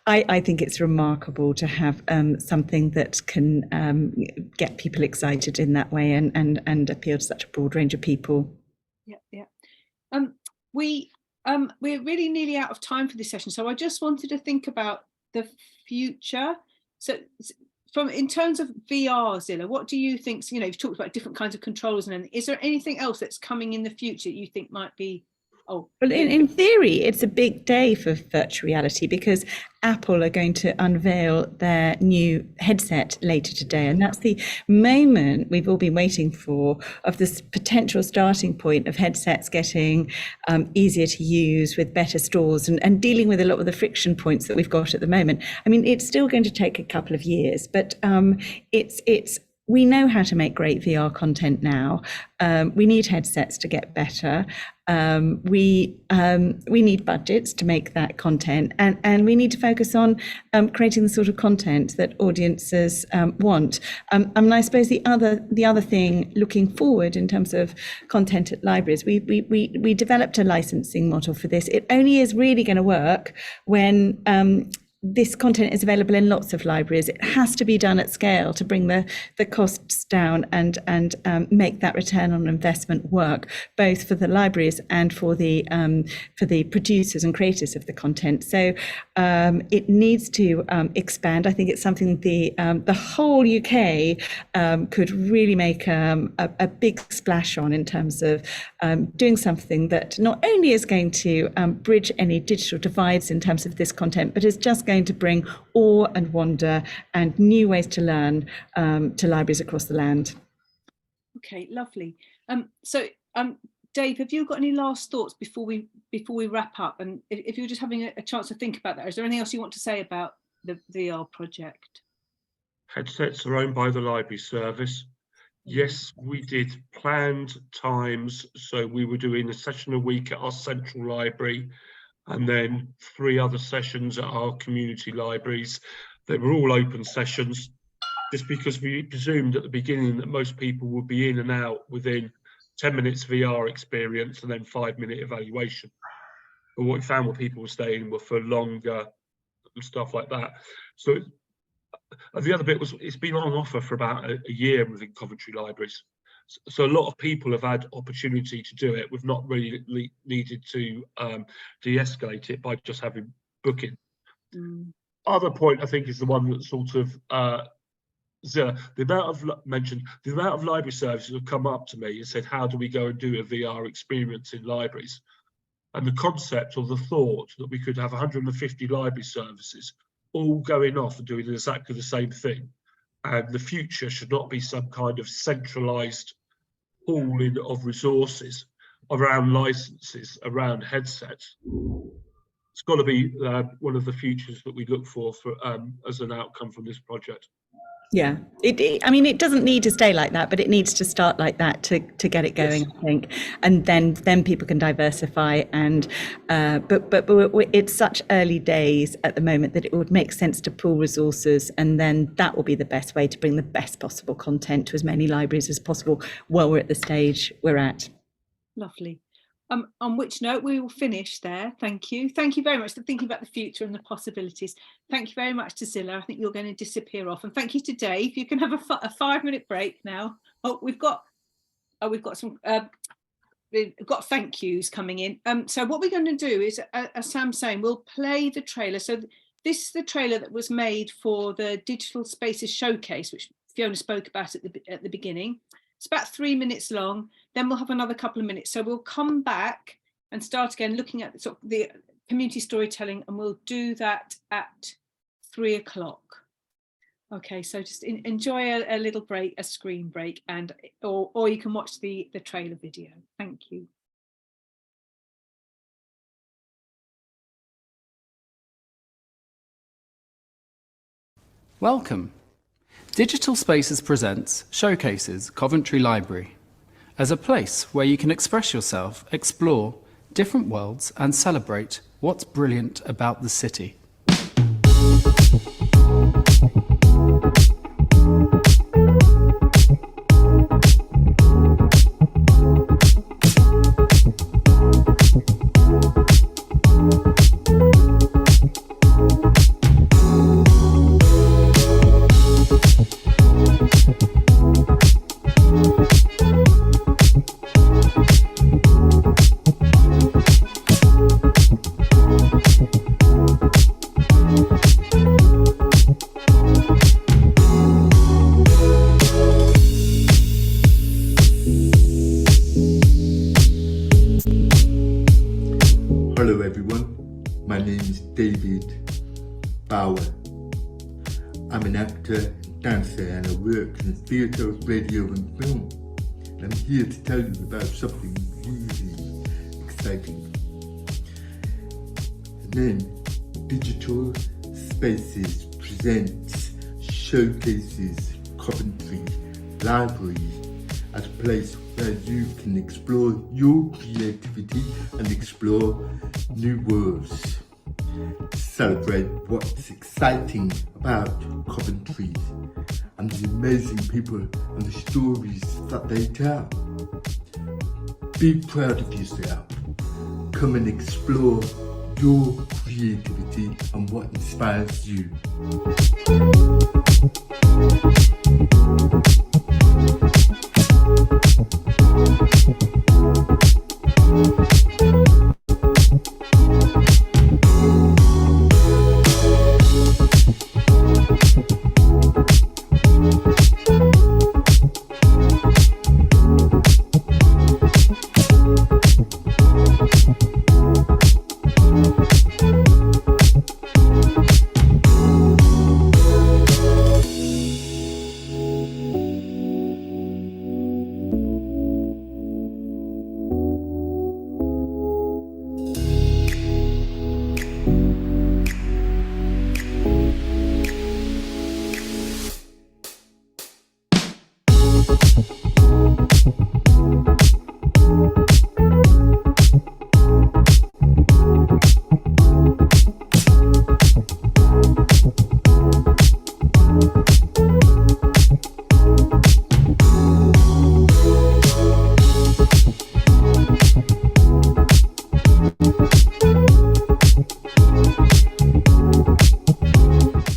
I think it's remarkable to have something that can get people excited in that way and appeal to such a broad range of people. Yeah. We're really nearly out of time for this session, so I just wanted to think about the future. So in terms of VR, Zilla, what do you think? You've talked about different kinds of controllers, and is there anything else that's coming in the future that you think might be? Well, in theory, it's a big day for virtual reality because Apple are going to unveil their new headset later today. And that's the moment we've all been waiting for, of this potential starting point of headsets getting easier to use with better stores and dealing with a lot of the friction points that we've got at the moment. I mean, it's still going to take a couple of years, but we know how to make great VR content now. We need headsets to get better. We need budgets to make that content, and we need to focus on creating the sort of content that audiences want. And I suppose the other thing looking forward in terms of content at libraries, we developed a licensing model for this. It only is really going to work when this content is available in lots of libraries. It has to be done at scale to bring the costs down and make that return on investment work, both for the libraries and for the producers and creators of the content. So it needs to expand. I think it's something the whole UK could really make a big splash on in terms of doing something that not only is going to bridge any digital divides in terms of this content, but is just going to bring awe and wonder and new ways to learn to libraries across the land. Okay, lovely. Dave, have you got any last thoughts before we wrap up? And if you're just having a chance to think about that, is there anything else you want to say about the VR project? Headsets are owned by the library service. Yes, we did planned times, so we were doing a session a week at our central library, and then 3 other sessions at our community libraries. They were all open sessions, just because we presumed at the beginning that most people would be in and out within 10 minutes VR experience and then 5-minute evaluation. But what we found, what people were staying were for longer and stuff like that. So the other bit was, it's been on offer for about a year within Coventry Libraries. So a lot of people have had opportunity to do it. We've not really needed to de-escalate it by just having booking. Other point, I think, is the one that sort of the amount of library services have come up to me and said, how do we go and do a VR experience in libraries? And the concept or the thought that we could have 150 library services all going off and doing exactly the same thing. And the future should not be some kind of centralized pooling of resources around licenses, around headsets. It's got to be one of the futures that we look for as an outcome from this project. Yeah, I mean, it doesn't need to stay like that, but it needs to start like that to get it going, yes. I think, and then people can diversify. And but it's such early days at the moment that it would make sense to pool resources, and then that will be the best way to bring the best possible content to as many libraries as possible while we're at the stage we're at. Lovely. On which note we will finish there. Thank you very much for thinking about the future and the possibilities. Thank you very much to Zilla. I think you're going to disappear off, and thank you to Dave. You can have a 5-minute break now. We've got thank yous coming in. So what we're going to do is, as Sam's saying, we'll play the trailer. So this is the trailer that was made for the Digital Spaces Showcase, which Fiona spoke about at the beginning. It's about 3 minutes long. Then we'll have another couple of minutes. So we'll come back and start again looking at the community storytelling, and we'll do that at 3 o'clock. Okay, so just enjoy a little break, a screen break, or you can watch the trailer video. Thank you. Welcome. Digital Spaces presents Showcases Coventry Library as a place where you can express yourself, explore different worlds and celebrate what's brilliant about the city. Hello everyone, my name is David Bauer. I'm an actor, dancer and I work in theatre, radio and film. And I'm here to tell you about something really exciting. And then Digital Spaces presents Showcases Coventry Library as a place where you can explore your creativity and explore new worlds. Celebrate what's exciting about Coventry and the amazing people and the stories that they tell. Be proud of yourself. Come and explore your creativity and what inspires you.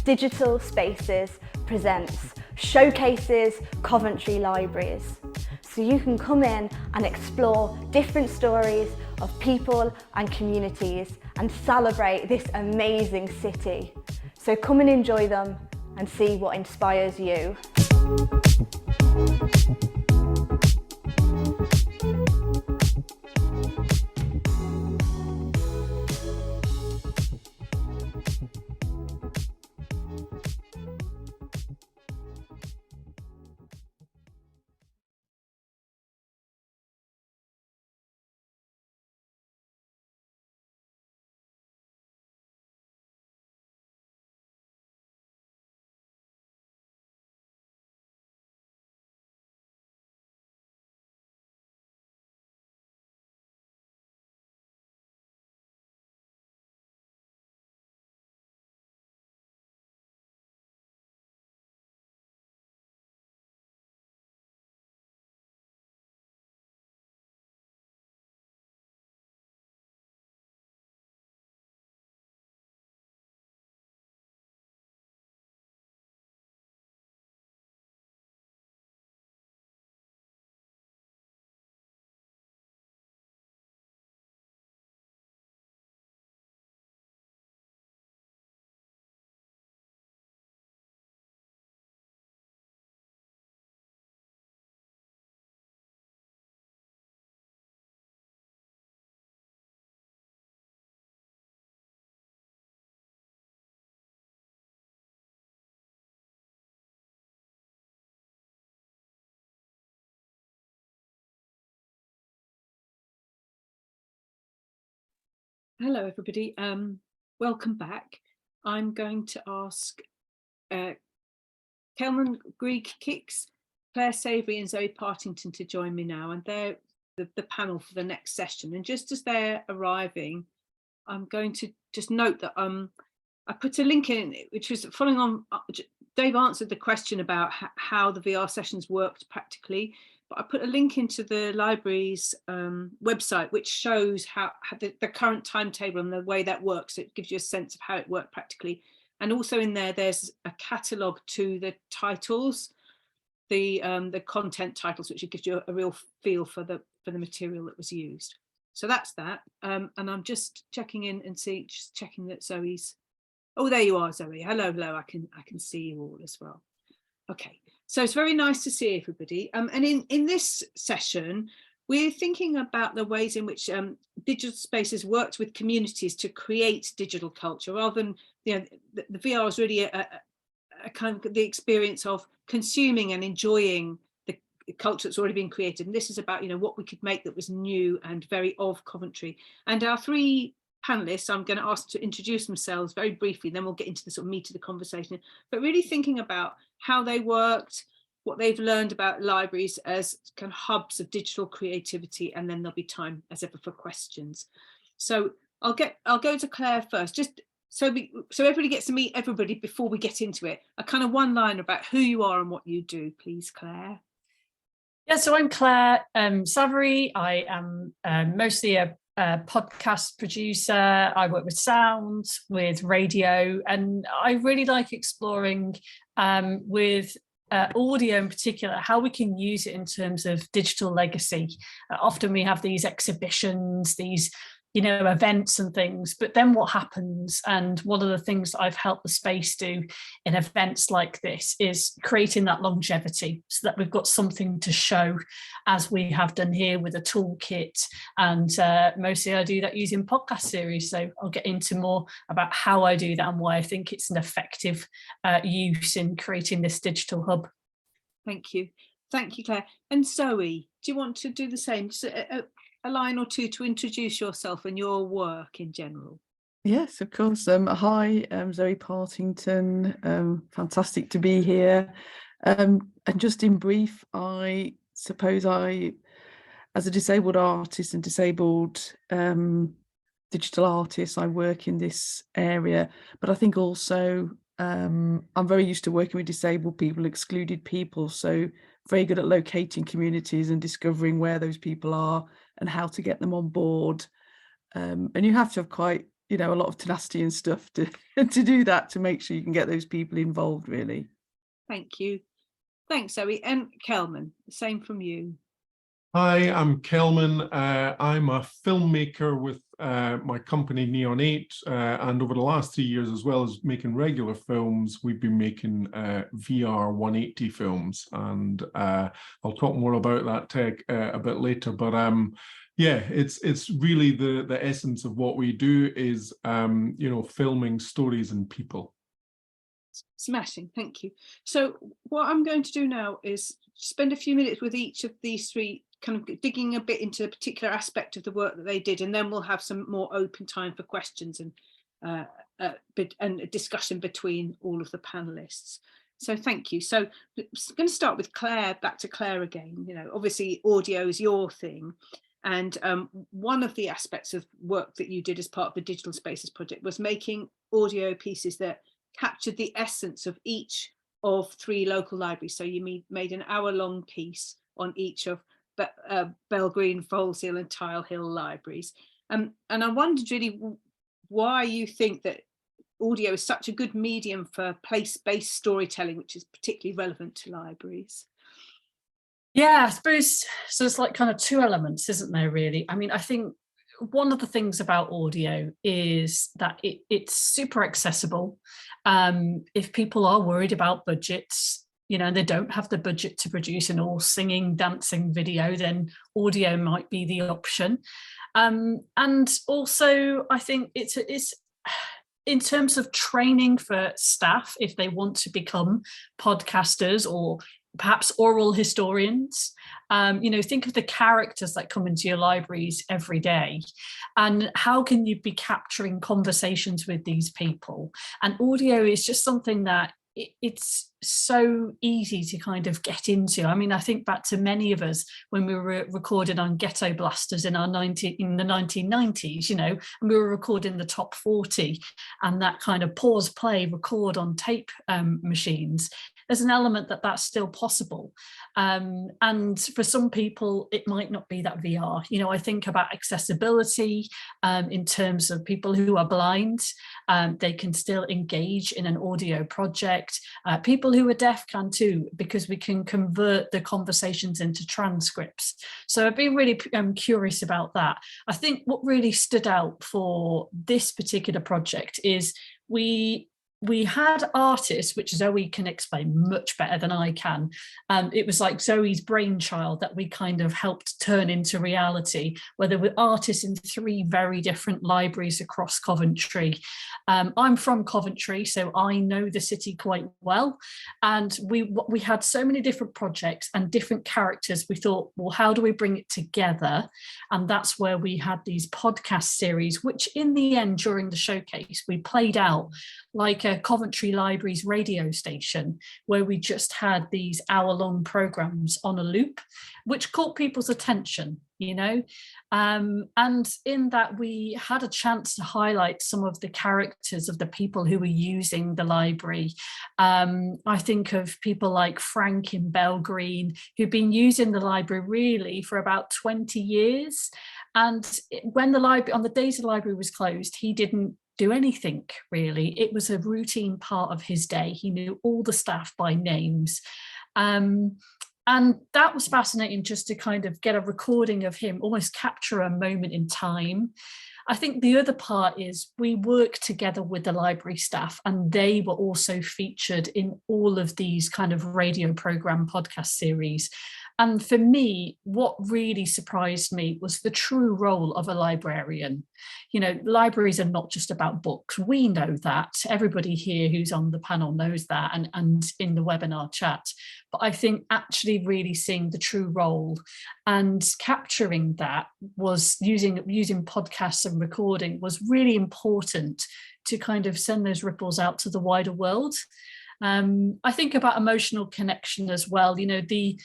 Digital Spaces presents Showcases Coventry Libraries. So you can come in and explore different stories of people and communities and celebrate this amazing city. So come and enjoy them and see what inspires you. Hello, everybody. Welcome back. I'm going to ask Kelman Grieg Kicks, Claire Savory and Zoe Partington to join me now, and they're the panel for the next session. And just as they're arriving, I'm going to just note that I put a link in, which was following on, Dave answered the question about how the VR sessions worked practically, but I put a link into the library's website, which shows how the current timetable and the way that works. It gives you a sense of how it worked practically. And also in there's a catalogue to the titles, the content titles, which gives you a real feel for the material that was used. So that's that. And I'm just checking in and checking that Zoe's. Oh, there you are, Zoe. Hello. I can see you all as well. Okay, so it's very nice to see everybody. And in this session, we're thinking about the ways in which digital spaces worked with communities to create digital culture, rather than, the VR is really a kind of the experience of consuming and enjoying the culture that's already been created. And this is about, what we could make that was new and very of Coventry. And our three panelists, I'm going to ask to introduce themselves very briefly, then we'll get into the sort of meat of the conversation, but really thinking about how they worked, what they've learned about libraries as kind of hubs of digital creativity, and then there'll be time as ever for questions. So I'll go to Claire first, just so everybody gets to meet everybody before we get into it. A kind of one line about who you are and what you do, please, Claire. Yeah, so I'm Claire Savory. I am mostly a podcast producer. I work with sound, with radio, and I really like exploring with audio in particular, how we can use it in terms of digital legacy. Often we have these exhibitions, these events and things, but then what happens? And one of the things that I've helped the space do in events like this is creating that longevity, so that we've got something to show, as we have done here with a toolkit. And mostly I do that using podcast series, so I'll get into more about how I do that and why I think it's an effective use in creating this digital hub. Thank you, Claire. And Zoe, do you want to do the same? Just a line or two to introduce yourself and your work in general. Yes, of course. Hi, I'm Zoe Partington. Fantastic to be here. And just in brief, I suppose as a disabled artist and disabled digital artist, I work in this area, but I think also I'm very used to working with disabled people, excluded people, so very good at locating communities and discovering where those people are and how to get them on board. And you have to have quite, a lot of tenacity and stuff to do that, to make sure you can get those people involved, really. Thank you. Thanks, Zoe. And Kelman, the same from you. Hi, I'm Kelman. I'm a filmmaker with my company Neon 8, and over the last 3 years, as well as making regular films, we've been making VR 180 films, and I'll talk more about that tech a bit later. But yeah, it's really the essence of what we do is filming stories and people. Smashing, thank you. So what I'm going to do now is spend a few minutes with each of these three, kind of digging a bit into a particular aspect of the work that they did, and then we'll have some more open time for questions and a discussion between all of the panelists. So thank you. So I'm going to start with Claire, back to Claire again. Obviously audio is your thing. And one of the aspects of work that you did as part of the Digital Spaces project was making audio pieces that captured the essence of each of three local libraries. So you made an hour-long piece on each of Belgreen, Foleshill and Tile Hill libraries. And I wondered really why you think that audio is such a good medium for place-based storytelling, which is particularly relevant to libraries. Yeah, I suppose, so it's like kind of two elements, isn't there, really? I mean, I think one of the things about audio is that it's super accessible. If people are worried about budgets, and they don't have the budget to produce an all singing, dancing video, then audio might be the option. And also, I think it's in terms of training for staff, if they want to become podcasters or perhaps oral historians, think of the characters that come into your libraries every day, and how can you be capturing conversations with these people? And audio is just something that it's so easy to kind of get into. I mean, I think back to many of us when we were recording on ghetto blasters in the 1990s, you know, and we were recording the top 40 and that kind of pause, play, record on tape machines. There's an element that that's still possible. And for some people, it might not be that VR. You know, I think about accessibility in terms of people who are blind. They can still engage in an audio project. People who are deaf can too, because we can convert the conversations into transcripts. So I've been really curious about that. I think what really stood out for this particular project is we had artists, which Zoe can explain much better than I can. It was like Zoe's brainchild that we kind of helped turn into reality, where there were artists in 3 very different libraries across Coventry. I'm from Coventry, so I know the city quite well. And we had so many different projects and different characters. We thought, well, how do we bring it together? And that's where we had these podcast series, which in the end, during the showcase, we played out like a Coventry Library's radio station, where we just had these hour-long programs on a loop, which caught people's attention, you know. And in that, we had a chance to highlight some of the characters of the people who were using the library. I think of people like Frank in Belgreen, who've been using the library really for about 20 years. And when the library, on the days the library was closed, he didn't do anything really. It was a routine part of his day. He knew all the staff by names. And that was fascinating, just to kind of get a recording of him, almost capture a moment in time. I think the other part is we worked together with the library staff, and they were also featured in all of these kind of radio program podcast series. And for me, what really surprised me was the true role of a librarian. You know, libraries are not just about books. We know that. Everybody here who's on the panel knows that, and in the webinar chat. But I think actually really seeing the true role and capturing that was using podcasts and recording was really important to kind of send those ripples out to the wider world. I think about emotional connection as well. You know, the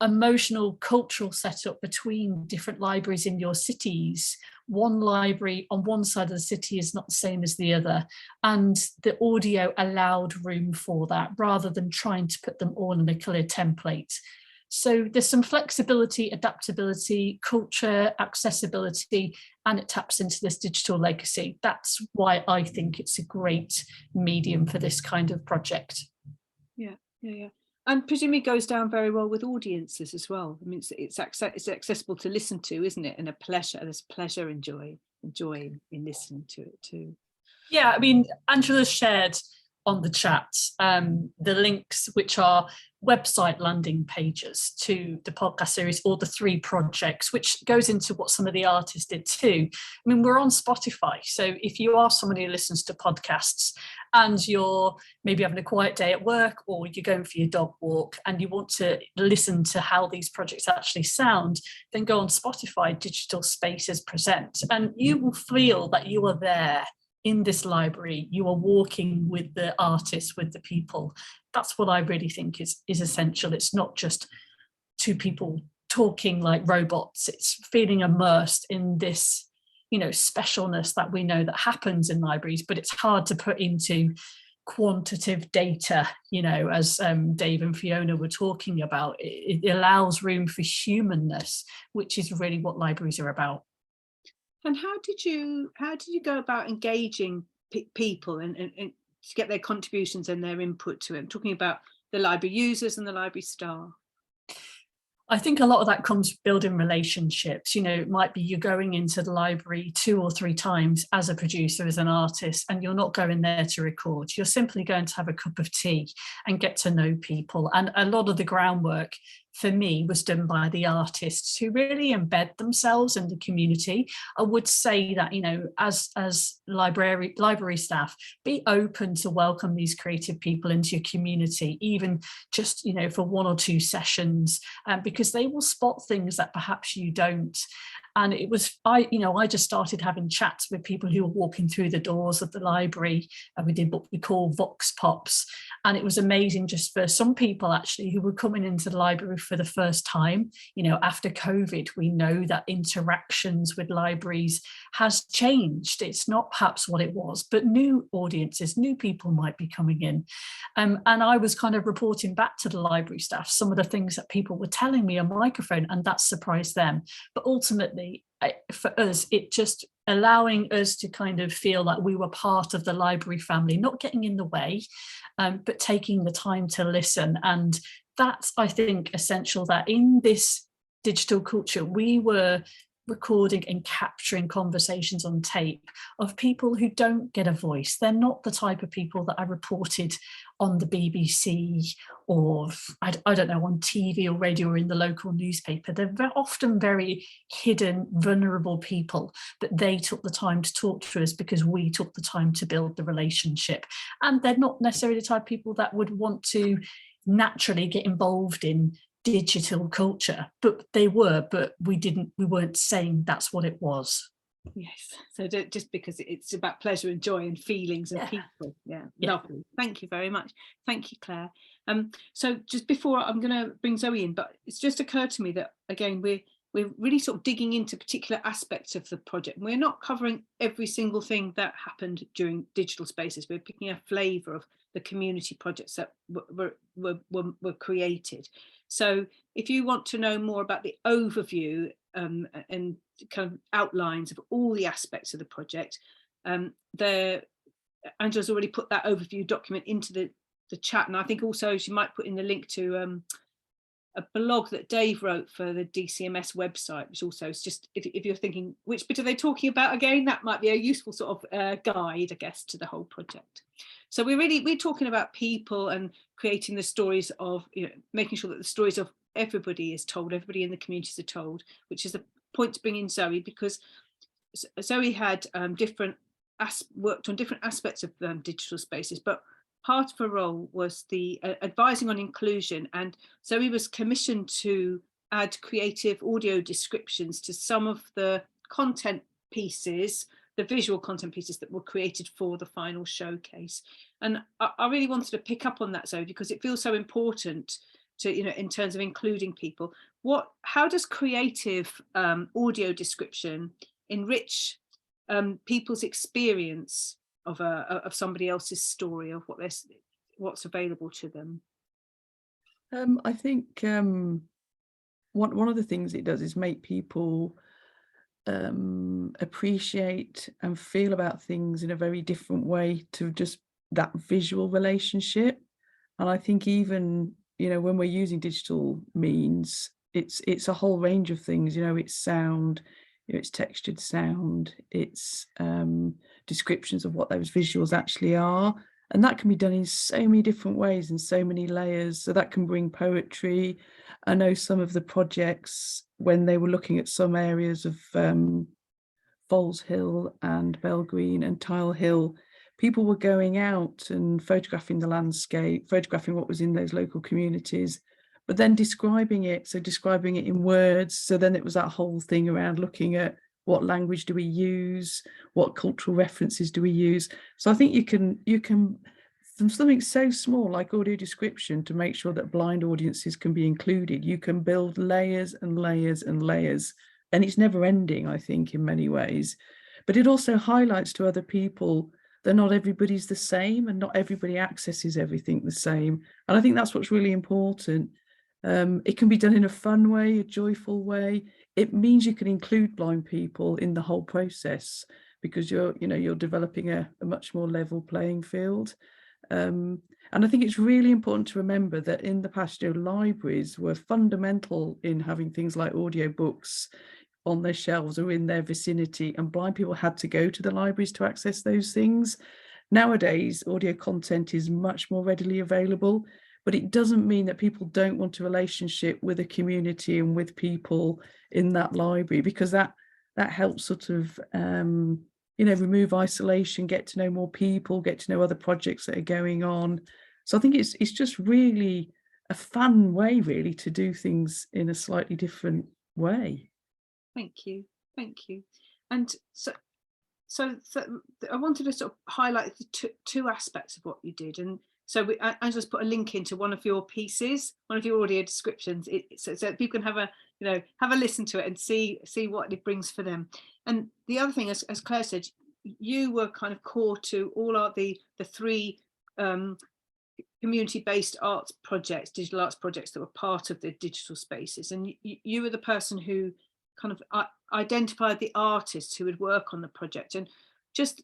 emotional cultural setup between different libraries in your cities. One library on one side of the city is not the same as the other, and the audio allowed room for that rather than trying to put them all in a clear template. So there's some flexibility, adaptability, culture, accessibility, and it taps into this digital legacy. That's why I think it's a great medium for this kind of project. Yeah. And presumably goes down very well with audiences as well. I mean, it's accessible to listen to, isn't it? And there's pleasure enjoying in listening to it too. Yeah, I mean, Angela shared on the chat the links, which are website landing pages to the podcast series or the 3 projects, which goes into what some of the artists did too. I mean, we're on Spotify, so if you are someone who listens to podcasts and you're maybe having a quiet day at work, or you're going for your dog walk and you want to listen to how these projects actually sound, then go on Spotify, Digital Spaces Present, and you will feel that you are there in this library. You are walking with the artists, with the people. That's what I really think is essential. It's not just 2 people talking like robots. It's feeling immersed in this, you know, specialness that we know that happens in libraries, but it's hard to put into quantitative data, you know, as Dave and Fiona were talking about. It allows room for humanness, which is really what libraries are about. And how did you go about engaging people and to get their contributions and their input to it? I'm talking about the library users and the library staff. I think a lot of that comes building relationships. You know, it might be you're going into the library 2 or 3 times as a producer, as an artist, and you're not going there to record. You're simply going to have a cup of tea and get to know people. And a lot of the groundwork for me was done by the artists who really embed themselves in the community. I would say that, you know, as library staff, be open to welcome these creative people into your community, even just, you know, for 1 or 2 sessions, because they will spot things that perhaps you don't. And it was, I just started having chats with people who were walking through the doors of the library, and we did what we call Vox Pops. And it was amazing just for some people actually who were coming into the library for the first time. You know, after COVID, we know that interactions with libraries has changed. It's not perhaps what it was, but new audiences, new people might be coming in. And I was kind of reporting back to the library staff some of the things that people were telling me on microphone, and that surprised them. But ultimately, for us, it just allowing us to kind of feel like we were part of the library family, not getting in the way, but taking the time to listen. And that's, I think, essential, that in this digital culture, we were recording and capturing conversations on tape of people who don't get a voice. They're not the type of people that are reported on the BBC or I don't know, on TV or radio or in the local newspaper. They're often very hidden, vulnerable people, but they took the time to talk to us because we took the time to build the relationship. And they're not necessarily the type of people that would want to naturally get involved in digital culture, but they were, but we weren't saying that's what it was. Yes, so just because it's about pleasure and joy and feelings and people. Yeah, lovely. Thank you very much. Thank you, Claire. So just before, I'm going to bring Zoe in, but it's just occurred to me that again we're really sort of digging into particular aspects of the project. We're not covering every single thing that happened during digital spaces. We're picking a flavour of the community projects that were created. So if you want to know more about the overview and kind of outlines of all the aspects of the project, Angela's already put that overview document into the chat, and I think also she might put in the link to a blog that Dave wrote for the DCMS website, which also is just, if you're thinking which bit are they talking about again, that might be a useful sort of guide, I guess, to the whole project. So we're talking about people and creating the stories of, you know, making sure that the stories of everybody is told, everybody in the communities are told, which is the point to bring in Zoe, because Zoe had worked on different aspects of digital spaces, but part of her role was the advising on inclusion, and Zoe was commissioned to add creative audio descriptions to some of the content pieces, the visual content pieces that were created for the final showcase. And I really wanted to pick up on that, Zoe, because it feels so important to, you know, in terms of including people. How does creative audio description enrich people's experience of somebody else's story, of what's available to them? I think one of the things it does is make people appreciate and feel about things in a very different way to just that visual relationship. And I think even, you know, when we're using digital means, it's a whole range of things. You know, it's sound, you know, it's textured sound, it's descriptions of what those visuals actually are, and that can be done in so many different ways and so many layers. So that can bring poetry. I know some of the projects, when they were looking at some areas of Foals Hill and Bell Green and Tile Hill, people were going out and photographing the landscape, photographing what was in those local communities, but then describing it. So describing it in words. So then it was that whole thing around looking at what language do we use, what cultural references do we use. So I think you can from something so small like audio description, to make sure that blind audiences can be included, you can build layers and layers and layers, and it's never ending, I think, in many ways. But it also highlights to other people that not everybody's the same and not everybody accesses everything the same. And I think that's what's really important. It can be done in a fun way, a joyful way. It means you can include blind people in the whole process, because you're developing a much more level playing field. And I think it's really important to remember that in the past, libraries were fundamental in having things like audiobooks on their shelves or in their vicinity, and blind people had to go to the libraries to access those things. Nowadays, audio content is much more readily available, but it doesn't mean that people don't want a relationship with a community and with people in that library, because that helps sort of remove isolation, get to know more people, get to know other projects that are going on. So I think it's just really a fun way, really, to do things in a slightly different way. Thank you. And so I wanted to sort of highlight the two aspects of what you did. And So I just put a link into one of your pieces, one of your audio descriptions, so people can have a listen to it and see what it brings for them. And the other thing, as Claire said, you were kind of core to all the three community-based arts projects, digital arts projects that were part of the digital spaces, and you were the person who kind of identified the artists who would work on the project. And just,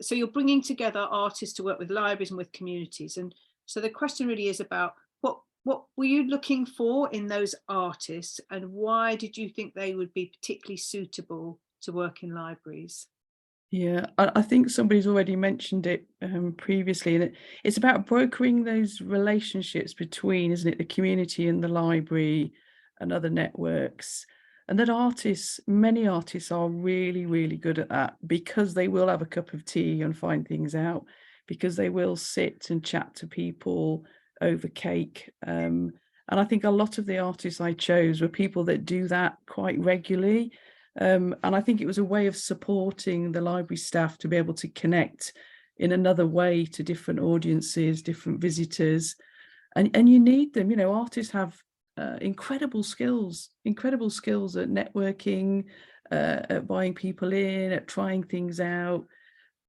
so you're bringing together artists to work with libraries and with communities. And so the question really is about what were you looking for in those artists, and why did you think they would be particularly suitable to work in libraries? Yeah, I think somebody's already mentioned it previously, and it's about brokering those relationships between, isn't it, the community and the library and other networks. And that many artists are really, really good at that, because they will have a cup of tea and find things out, because they will sit and chat to people over cake. And I think a lot of the artists I chose were people that do that quite regularly. And I think it was a way of supporting the library staff to be able to connect in another way to different audiences, different visitors. And you need them, artists have incredible skills at networking, at buying people in, at trying things out,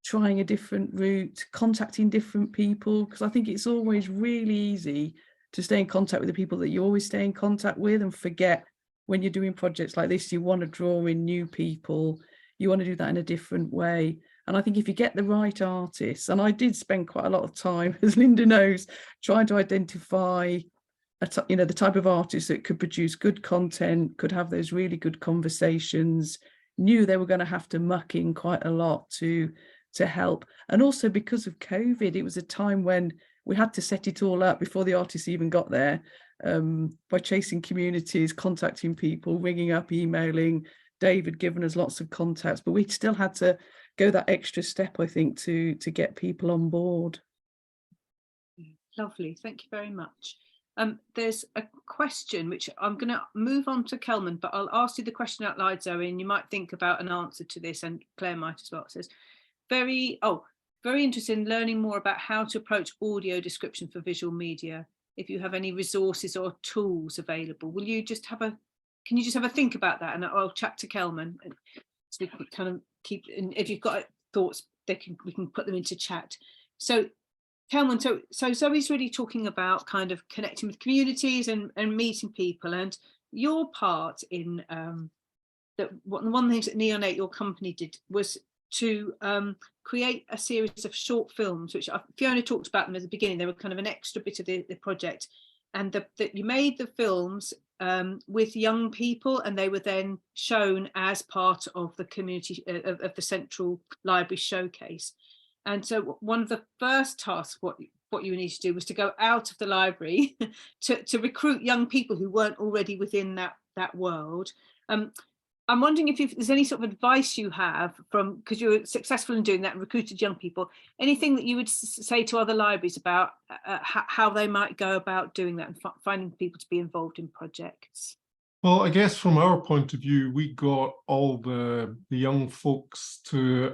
trying a different route, contacting different people, because I think it's always really easy to stay in contact with the people that you always stay in contact with, and forget when you're doing projects like this, you want to draw in new people, you want to do that in a different way. And I think if you get the right artists, and I did spend quite a lot of time, as Linda knows, trying to identify the type of artists that could produce good content, could have those really good conversations, knew they were going to have to muck in quite a lot to help. And also because of COVID, it was a time when we had to set it all up before the artists even got there, by chasing communities, contacting people, ringing up, emailing. David given us lots of contacts, but we still had to go that extra step, I think, to get people on board. Lovely, thank you very much. There's a question which I'm going to move on to Kelman, but I'll ask you the question out loud, Zoe, and you might think about an answer to this, and Claire might as well. It says, very interested in learning more about how to approach audio description for visual media. If you have any resources or tools available, can you just have a think about that, and I'll chat to Kelman, so we can kind of keep. And if you've got thoughts, we can put them into chat. So Kelman, so Zoe's really talking about kind of connecting with communities and meeting people, and your part in one of the things that Neon 8, your company, did was to create a series of short films, which Fiona talked about them at the beginning. They were kind of an extra bit of the project, and that you made the films with young people, and they were then shown as part of the community of the Central Library Showcase. And so one of the first tasks, what you need to do, was to go out of the library to recruit young people who weren't already within that world. I'm wondering if there's any sort of advice you have because you were successful in doing that and recruited young people, anything that you would say to other libraries about how they might go about doing that and finding people to be involved in projects? Well, I guess from our point of view, we got all the young folks to,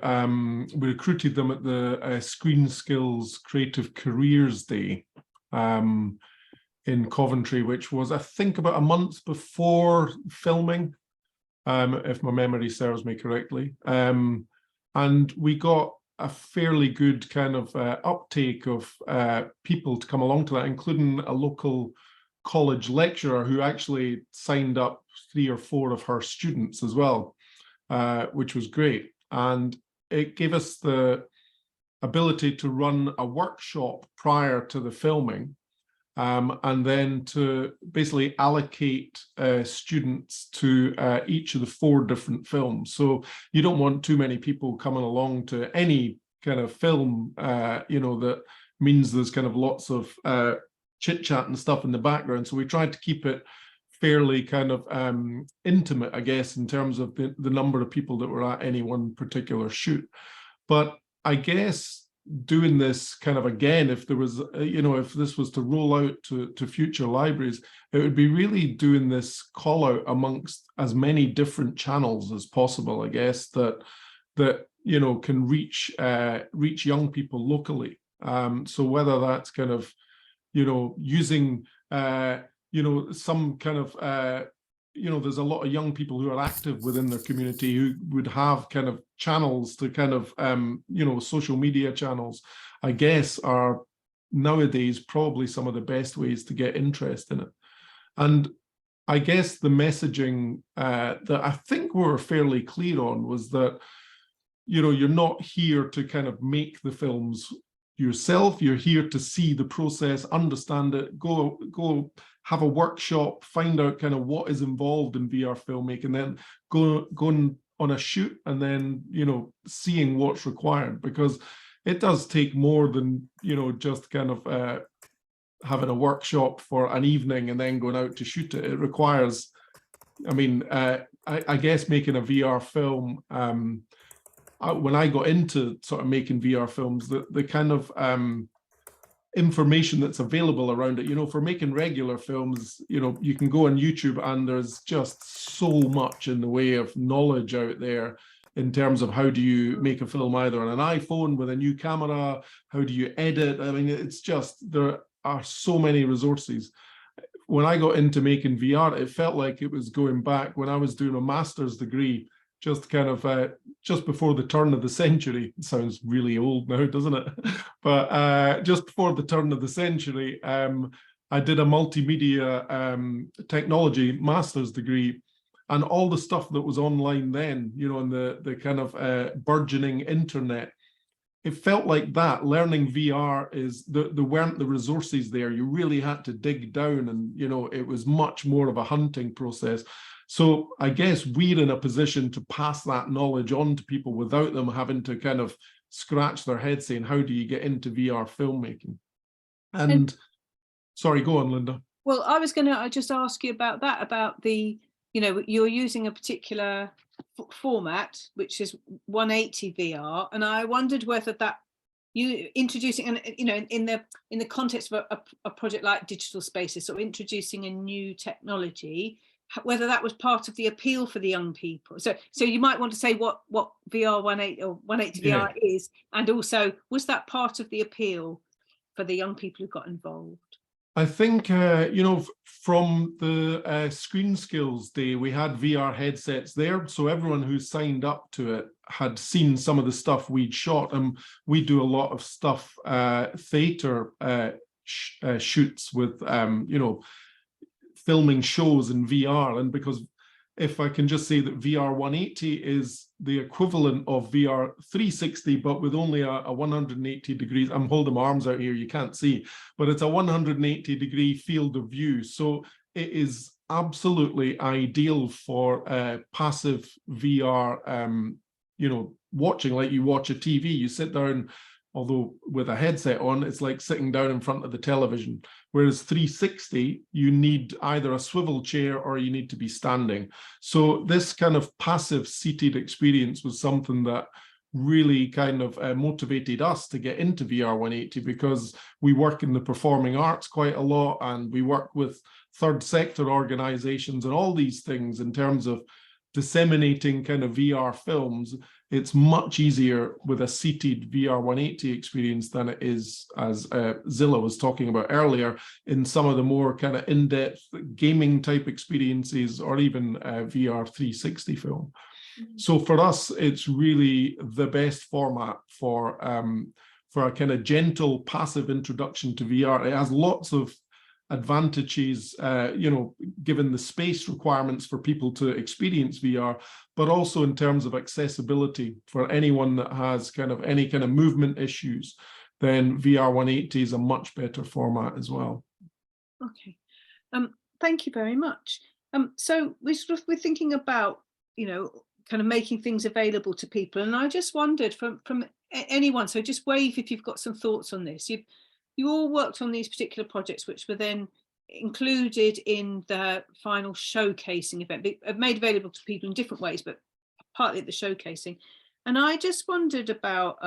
we recruited them at the Screen Skills Creative Careers Day in Coventry, which was, I think, about a month before filming, if my memory serves me correctly. And we got a fairly good kind of uptake of people to come along to that, including a local college lecturer who actually signed up 3 or 4 of her students as well, which was great. And it gave us the ability to run a workshop prior to the filming, and then to basically allocate students to each of the 4 different films. So you don't want too many people coming along to any kind of film, that means there's kind of lots of chit chat and stuff in the background. So we tried to keep it fairly kind of intimate, I guess, in terms of the number of people that were at any one particular shoot. But I guess doing this kind of again, if there was, if this was to roll out to future libraries, it would be really doing this call out amongst as many different channels as possible, I guess, that can reach young people locally. So whether that's kind of, using, some kind of, there's a lot of young people who are active within their community who would have kind of channels to kind of, social media channels, I guess, are nowadays probably some of the best ways to get interest in it. And I guess the messaging that I think we were fairly clear on was that, you're not here to kind of make the films yourself. You're here to see the process, understand it, go have a workshop, find out kind of what is involved in VR filmmaking, then go on a shoot, and then, seeing what's required, because it does take more than, just kind of having a workshop for an evening and then going out to shoot it. It requires, I mean, I guess making a VR film, when I got into sort of making VR films, the kind of information that's available around it, for making regular films, you can go on YouTube and there's just so much in the way of knowledge out there in terms of how do you make a film either on an iPhone with a new camera, how do you edit? I mean, it's just, there are so many resources. When I got into making VR, it felt like it was going back when I was doing a master's degree, just kind of just before the turn of the century. It sounds really old now, doesn't it? But just before the turn of the century, I did a multimedia technology master's degree, and all the stuff that was online then, in the kind of burgeoning internet, it felt like that. Learning VR is, there weren't the resources there. You really had to dig down, and it was much more of a hunting process. So I guess we're in a position to pass that knowledge on to people without them having to kind of scratch their head saying, how do you get into VR filmmaking? And sorry, go on, Linda. Well, I was going to just ask you about that, about the, you're using a particular format, which is 180 VR, and I wondered whether that you introducing, and in the context of a project like Digital Spaces, so introducing a new technology, whether that was part of the appeal for the young people. So you might want to say what VR 180 or 180 VR is, and also was that part of the appeal for the young people who got involved? I think, from the Screen Skills Day, we had VR headsets there. So everyone who signed up to it had seen some of the stuff we'd shot. And we do a lot of stuff, theatre shoots with, filming shows in VR. And because if I can just say that VR 180 is the equivalent of VR 360, but with only a 180 degrees, I'm holding my arms out here, you can't see, but it's a 180 degree field of view. So it is absolutely ideal for passive VR, watching like you watch a TV. You sit down, although with a headset on, it's like sitting down in front of the television. Whereas 360, you need either a swivel chair or you need to be standing. So this kind of passive seated experience was something that really kind of motivated us to get into VR 180, because we work in the performing arts quite a lot, and we work with third sector organizations and all these things in terms of disseminating kind of VR films. It's much easier with a seated VR 180 experience than it is, as Zilla was talking about earlier, in some of the more kind of in-depth gaming type experiences, or even VR 360 film. So for us, it's really the best format for a kind of gentle, passive introduction to VR. It has lots of advantages, given the space requirements for people to experience VR, but also in terms of accessibility for anyone that has kind of any kind of movement issues, then VR 180 is a much better format as well. Okay, thank you very much. So we're thinking about, kind of making things available to people, and I just wondered from anyone, so just wave if you've got some thoughts on this. You all worked on these particular projects, which were then included in the final showcasing event, made available to people in different ways, but partly at the showcasing. And I just wondered about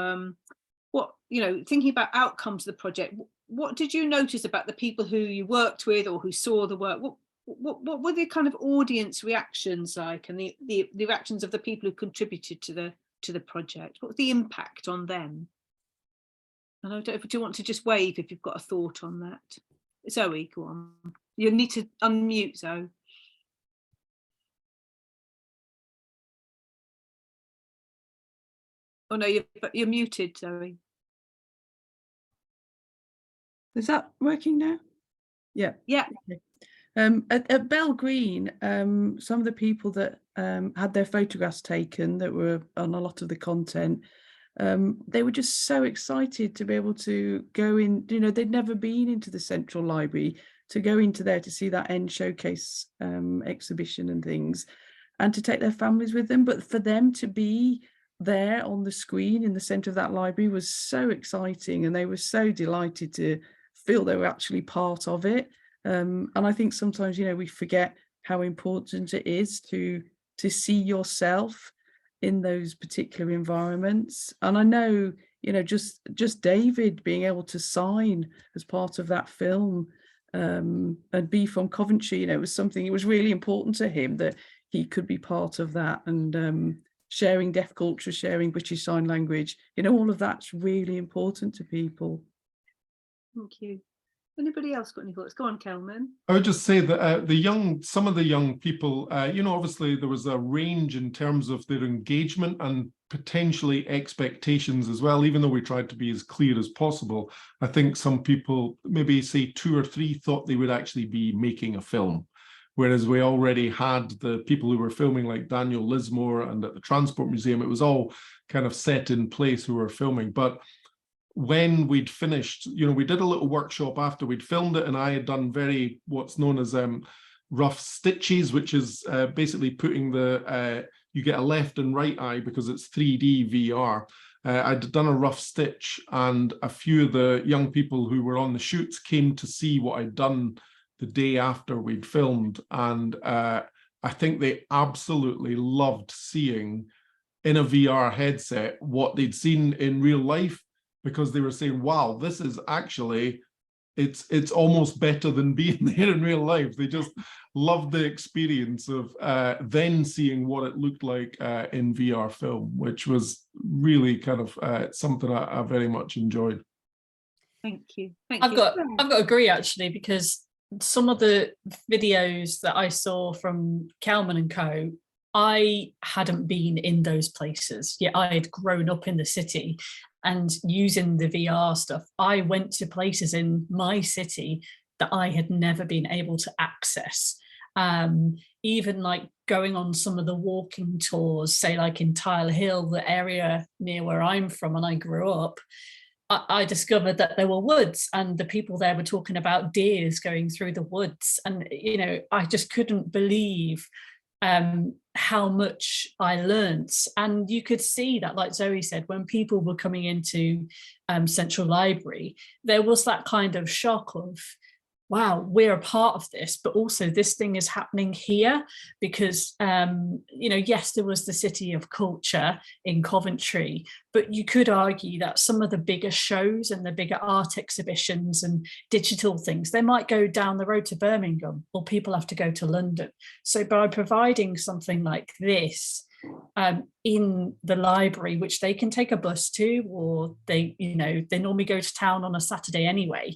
what, thinking about outcomes of the project, what did you notice about the people who you worked with or who saw the work? What were the kind of audience reactions like, and the reactions of the people who contributed to the project? What was the impact on them? And I don't know, do you want to just wave if you've got a thought on that? Zoe, go on. You need to unmute, Zoe. Oh no, you're muted, Zoe. Is that working now? Yeah. Yeah. Okay. At Bell Green, some of the people that had their photographs taken that were on a lot of the content, they were just so excited to be able to go in. You know, they'd never been into the Central Library, to go into there to see that end showcase exhibition and things, and to take their families with them. But for them to be there on the screen in the centre of that library was so exciting, and they were so delighted to feel they were actually part of it. And I think sometimes, you know, we forget how important it is to see yourself in those particular environments. And I know, you know, just David being able to sign as part of that film and be from Coventry, you know, it was something, it was really important to him that he could be part of that. And sharing deaf culture, sharing British Sign Language, you know, all of that's really important to people. Thank you. Anybody else got any thoughts? Go on, Kelman. I would just say that some of the young people, you know, obviously there was a range in terms of their engagement and potentially expectations as well, even though we tried to be as clear as possible. I think some people, maybe say 2 or 3, thought they would actually be making a film, whereas we already had the people who were filming, like Daniel Lismore, and at the Transport Museum, it was all kind of set in place who were filming. But when we'd finished, you know, we did a little workshop after we'd filmed it, and I had done what's known as rough stitches, which is basically putting you get a left and right eye because it's 3D VR. I'd done a rough stitch, and a few of the young people who were on the shoots came to see what I'd done the day after we'd filmed. And I think they absolutely loved seeing in a VR headset what they'd seen in real life, because they were saying, wow, this is actually, it's almost better than being there in real life. They just loved the experience of then seeing what it looked like in VR film, which was really kind of something I very much enjoyed. Thank you. I've got to agree, actually, because some of the videos that I saw from Kelman and Co, I hadn't been in those places, yet I had grown up in the city. And using the VR stuff, I went to places in my city that I had never been able to access. Even like going on some of the walking tours, say like in Tile Hill, the area near where I'm from and I grew up, I discovered that there were woods, and the people there were talking about deers going through the woods. And, you know, I just couldn't believe how much I learnt. And you could see that, like Zoe said, when people were coming into Central Library, there was that kind of shock of, wow, we're a part of this, but also this thing is happening here. Because, you know, yes, there was the City of Culture in Coventry, but you could argue that some of the bigger shows and the bigger art exhibitions and digital things, they might go down the road to Birmingham, or people have to go to London. So by providing something like this in the library, which they can take a bus to, or they normally go to town on a Saturday anyway,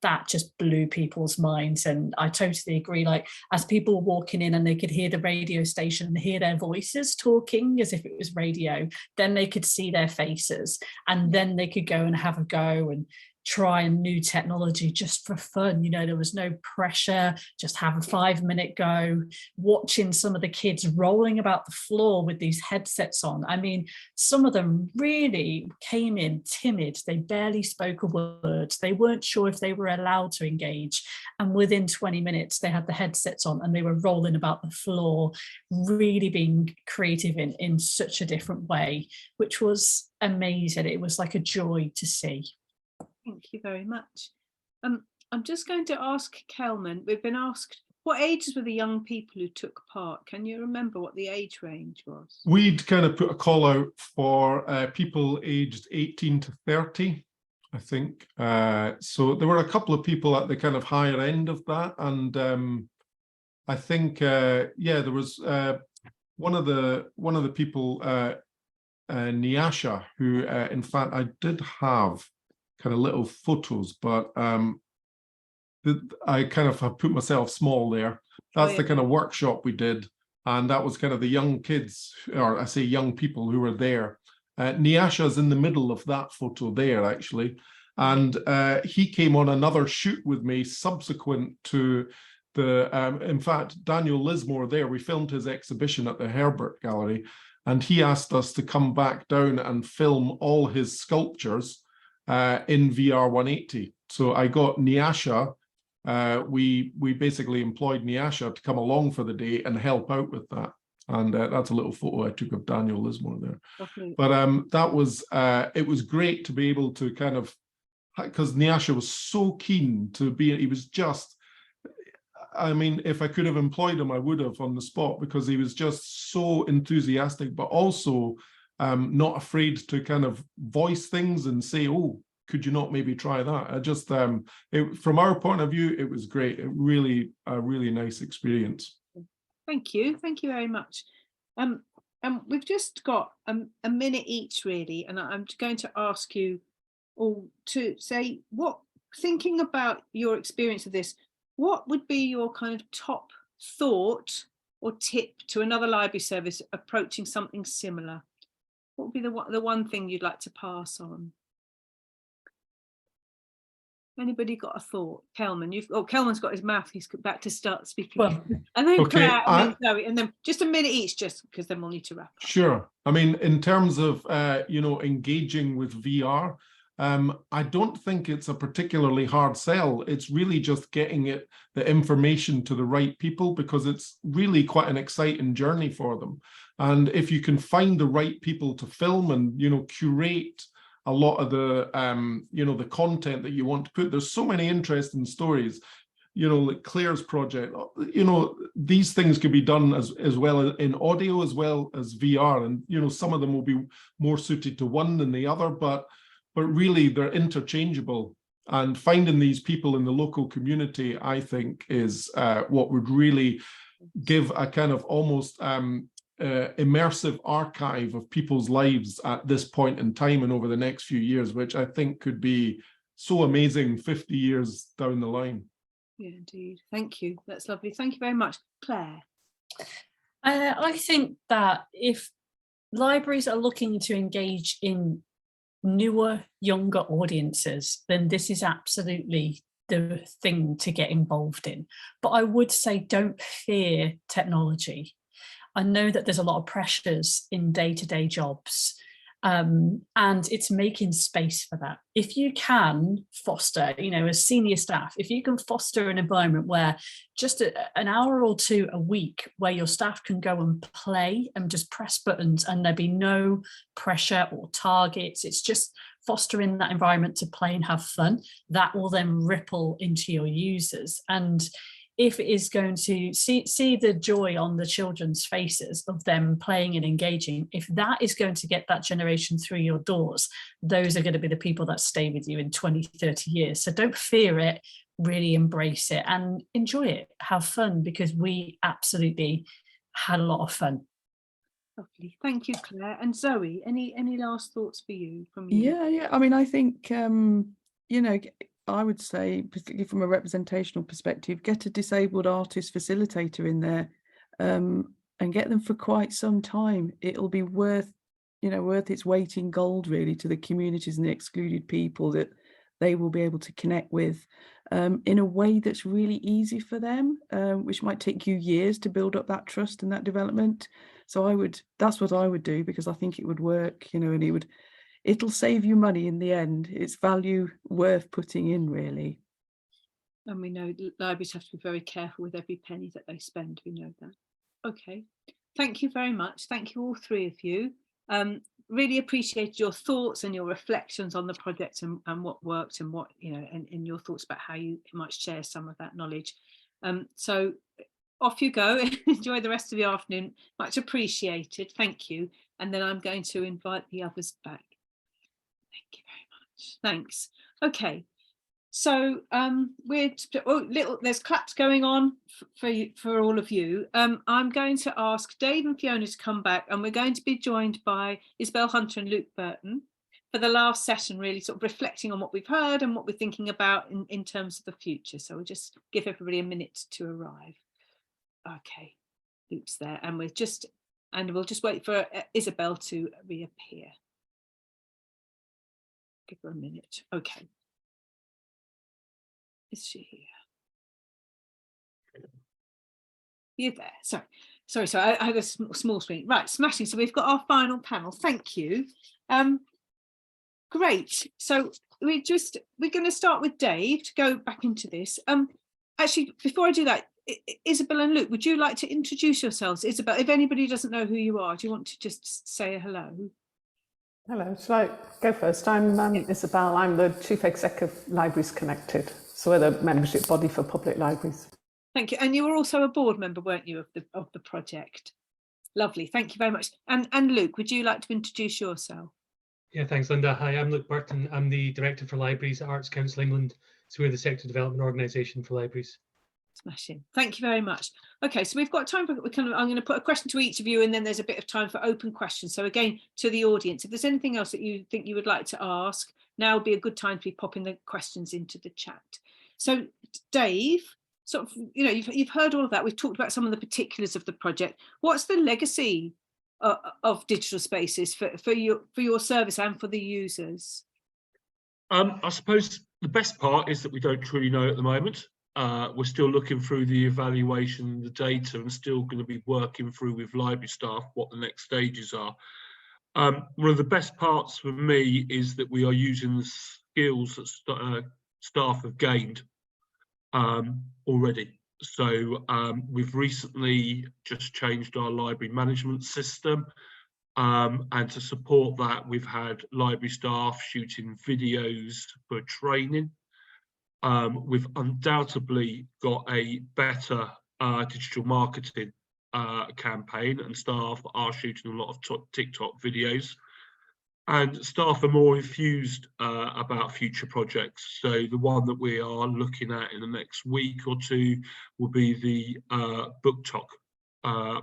that just blew people's minds. And I totally agree. Like, as people were walking in and they could hear the radio station and hear their voices talking as if it was radio, then they could see their faces, and then they could go and have a go and try a new technology just for fun. You know, there was no pressure, just have a 5-minute go, watching some of the kids rolling about the floor with these headsets on. I mean, some of them really came in timid. They barely spoke a word. They weren't sure if they were allowed to engage. And within 20 minutes, they had the headsets on and they were rolling about the floor, really being creative in such a different way, which was amazing. It was like a joy to see. Thank you very much. I'm just going to ask Kelman, we've been asked, what ages were the young people who took part? Can you remember what the age range was? We'd kind of put a call out for people aged 18 to 30, I think. So there were a couple of people at the kind of higher end of that. And I think, there was one of the people, Nyasha, who in fact I did have kind of little photos, but I kind of have put myself small there. That's the kind of workshop we did. And that was kind of the young kids, or I say young people who were there. Nyasha's in the middle of that photo there, actually. And he came on another shoot with me subsequent to in fact, Daniel Lismore there, we filmed his exhibition at the Herbert Gallery, and he asked us to come back down and film all his sculptures in VR 180. So I got Nyasha. We basically employed Nyasha to come along for the day and help out with that. And that's a little photo I took of Daniel Lismore there. Okay. But that was, it was great to be able to kind of, because Nyasha was so keen to be, he was just, I mean, if I could have employed him, I would have on the spot, because he was just so enthusiastic, but also not afraid to kind of voice things and say, oh, could you not maybe try that? I just, from our point of view, it was great. It really, a really nice experience. Thank you very much. We've just got a minute each, really, and I'm going to ask you all to say, thinking about your experience of this, what would be your kind of top thought or tip to another library service approaching something similar? What would be the one thing you'd like to pass on? Anybody got a thought? Kelman, Kelman's got his mouth. He's back to start speaking. Well, and then Claire, and then Zoe, and then just a minute each, just because then we'll need to wrap up. Sure. I mean, in terms of engaging with VR, I don't think it's a particularly hard sell. It's really just getting the information to the right people, because it's really quite an exciting journey for them. And if you can find the right people to film and curate a lot of the the content that you want to put, there's so many interesting stories, like Claire's project, these things could be done as well in audio as well as VR, and some of them will be more suited to one than the other, but really they're interchangeable. And finding these people in the local community, I think, is what would really give a kind of almost immersive archive of people's lives at this point in time and over the next few years, which I think could be so amazing 50 years down the line. Yeah, indeed. Thank you. That's lovely. Thank you very much. Claire? I think that if libraries are looking to engage in newer, younger audiences, then this is absolutely the thing to get involved in. But I would say don't fear technology. I know that there's a lot of pressures in day-to-day jobs, and it's making space for that. If you can foster, as senior staff, if you can foster an environment where just an hour or two a week where your staff can go and play and just press buttons and there be no pressure or targets, it's just fostering that environment to play and have fun, that will then ripple into your users. And if it is going to see the joy on the children's faces of them playing and engaging, if that is going to get that generation through your doors, those are going to be the people that stay with you in 20, 30 years. So don't fear it, really embrace it and enjoy it, have fun, because we absolutely had a lot of fun. Lovely. Thank you, Claire. And Zoe, any last thoughts for you from you? Yeah. I mean, I think, I would say, particularly from a representational perspective, get a disabled artist facilitator in there and get them for quite some time. It'll be worth its weight in gold, really, to the communities and the excluded people that they will be able to connect with in a way that's really easy for them, which might take you years to build up that trust and that development. So that's what I would do, because I think it would work, and it'll save you money in the end. It's value worth putting in, really. And we know libraries have to be very careful with every penny that they spend. We know that. Okay. Thank you very much. Thank you, all three of you. Really appreciate your thoughts and your reflections on the project and what worked and what, and your thoughts about how you might share some of that knowledge. So off you go. Enjoy the rest of the afternoon. Much appreciated. Thank you. And then I'm going to invite the others back. Thank you very much. Thanks. Okay, so there's claps going on for all of you. I'm going to ask Dave and Fiona to come back, and we're going to be joined by Isabel Hunter and Luke Burton. for the last session, really sort of reflecting on what we've heard and what we're thinking about in terms of the future. So we'll just give everybody a minute to arrive. Okay, Luke's there, and we'll just wait for Isabel to reappear. Give her a minute. Okay. Is she here? You're there. Sorry. I had a small screen. Right, smashing. So we've got our final panel. Thank you. Great. So we're going to start with Dave to go back into this. Actually, before I do that, Isabel and Luke, would you like to introduce yourselves? Isabel, if anybody doesn't know who you are, do you want to just say hello? Hello, shall I go first? I'm Isabel. I'm the Chief Exec of Libraries Connected. So we're the membership body for public libraries. Thank you. And you were also a board member, weren't you, of the project? Lovely. Thank you very much. And Luke, would you like to introduce yourself? Yeah, thanks, Linda. Hi, I'm Luke Burton. I'm the Director for Libraries at Arts Council England. So we're the sector development organisation for libraries. Smashing. Thank you very much. Okay, so we've got time for I'm going to put a question to each of you, and then there's a bit of time for open questions. So again, to the audience, if there's anything else that you think you would like to ask, now would be a good time to be popping the questions into the chat. So Dave, sort of, you've heard all of that. We've talked about some of the particulars of the project. What's the legacy of digital spaces for your service and for the users? I suppose the best part is that we don't truly know at the moment. We're still looking through the evaluation, the data, and still going to be working through with library staff what the next stages are. One of the best parts for me is that we are using the skills that staff have gained already. So we've recently just changed our library management system, and to support that, we've had library staff shooting videos for training. We've undoubtedly got a better digital marketing campaign, and staff are shooting a lot of TikTok videos, and staff are more enthused about future projects. So the one that we are looking at in the next week or two will be the Book Talk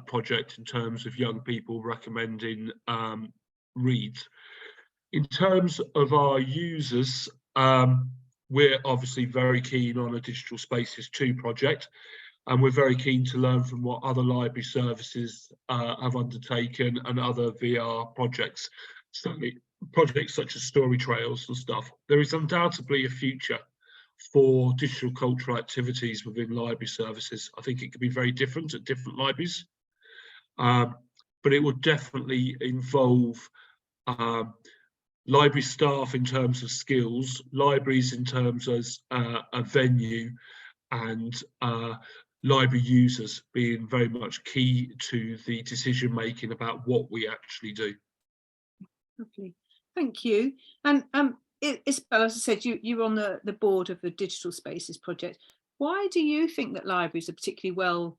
project, in terms of young people recommending reads. In terms of our users, we're obviously very keen on a Digital Spaces 2 project, and we're very keen to learn from what other library services have undertaken and other VR projects, certainly projects such as story trails and stuff. There is undoubtedly a future for digital cultural activities within library services. I think it could be very different at different libraries, but it would definitely involve library staff in terms of skills, libraries in terms of a venue, and library users being very much key to the decision making about what we actually do. Lovely, thank you. And Isabel, as I said, you're on the board of the Digital Spaces project. Why do you think that libraries are particularly well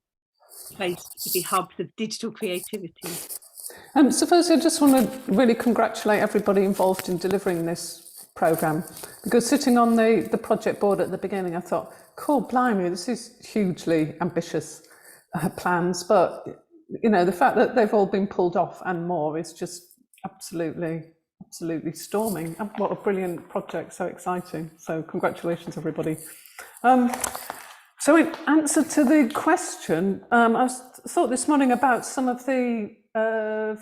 placed to be hubs of digital creativity? So first, I just want to really congratulate everybody involved in delivering this programme, because sitting on the project board at the beginning, I thought, cool, blimey, this is hugely ambitious plans, but the fact that they've all been pulled off and more is just absolutely storming. What a brilliant project, so exciting. So congratulations, everybody. So in answer to the question, I thought this morning about some of the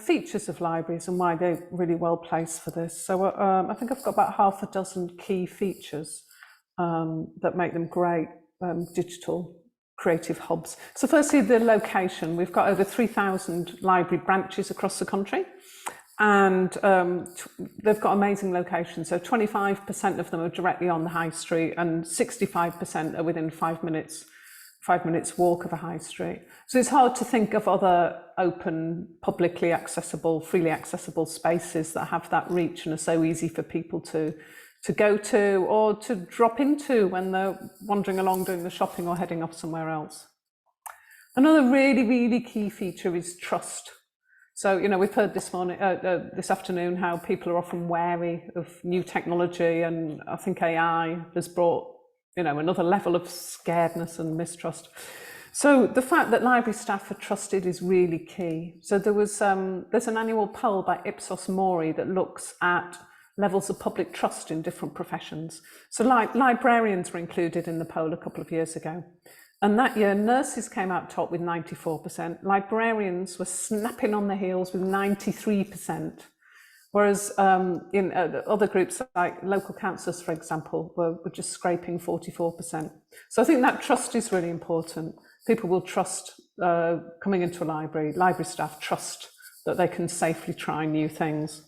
features of libraries and why they're really well placed for this. So I think I've got about half a dozen key features that make them great digital creative hubs. So firstly, the location. We've got over 3,000 library branches across the country, and they've got amazing locations. So 25% of them are directly on the high street, and 65% are within 5 minutes walk of a high street. So it's hard to think of other open, publicly accessible, freely accessible spaces that have that reach and are so easy for people to go to or to drop into when they're wandering along doing the shopping or heading off somewhere else. Another really, really key feature is trust. So, we've heard this afternoon, how people are often wary of new technology, and I think AI has brought, another level of scaredness and mistrust. So the fact that library staff are trusted is really key. So there's an annual poll by Ipsos Mori that looks at levels of public trust in different professions. So librarians were included in the poll a couple of years ago. And that year, nurses came out top with 94%. Librarians were snapping on the heels with 93%. Whereas in other groups, like local councillors, for example, were just scraping 44%. So I think that trust is really important. People will trust coming into a library staff trust that they can safely try new things.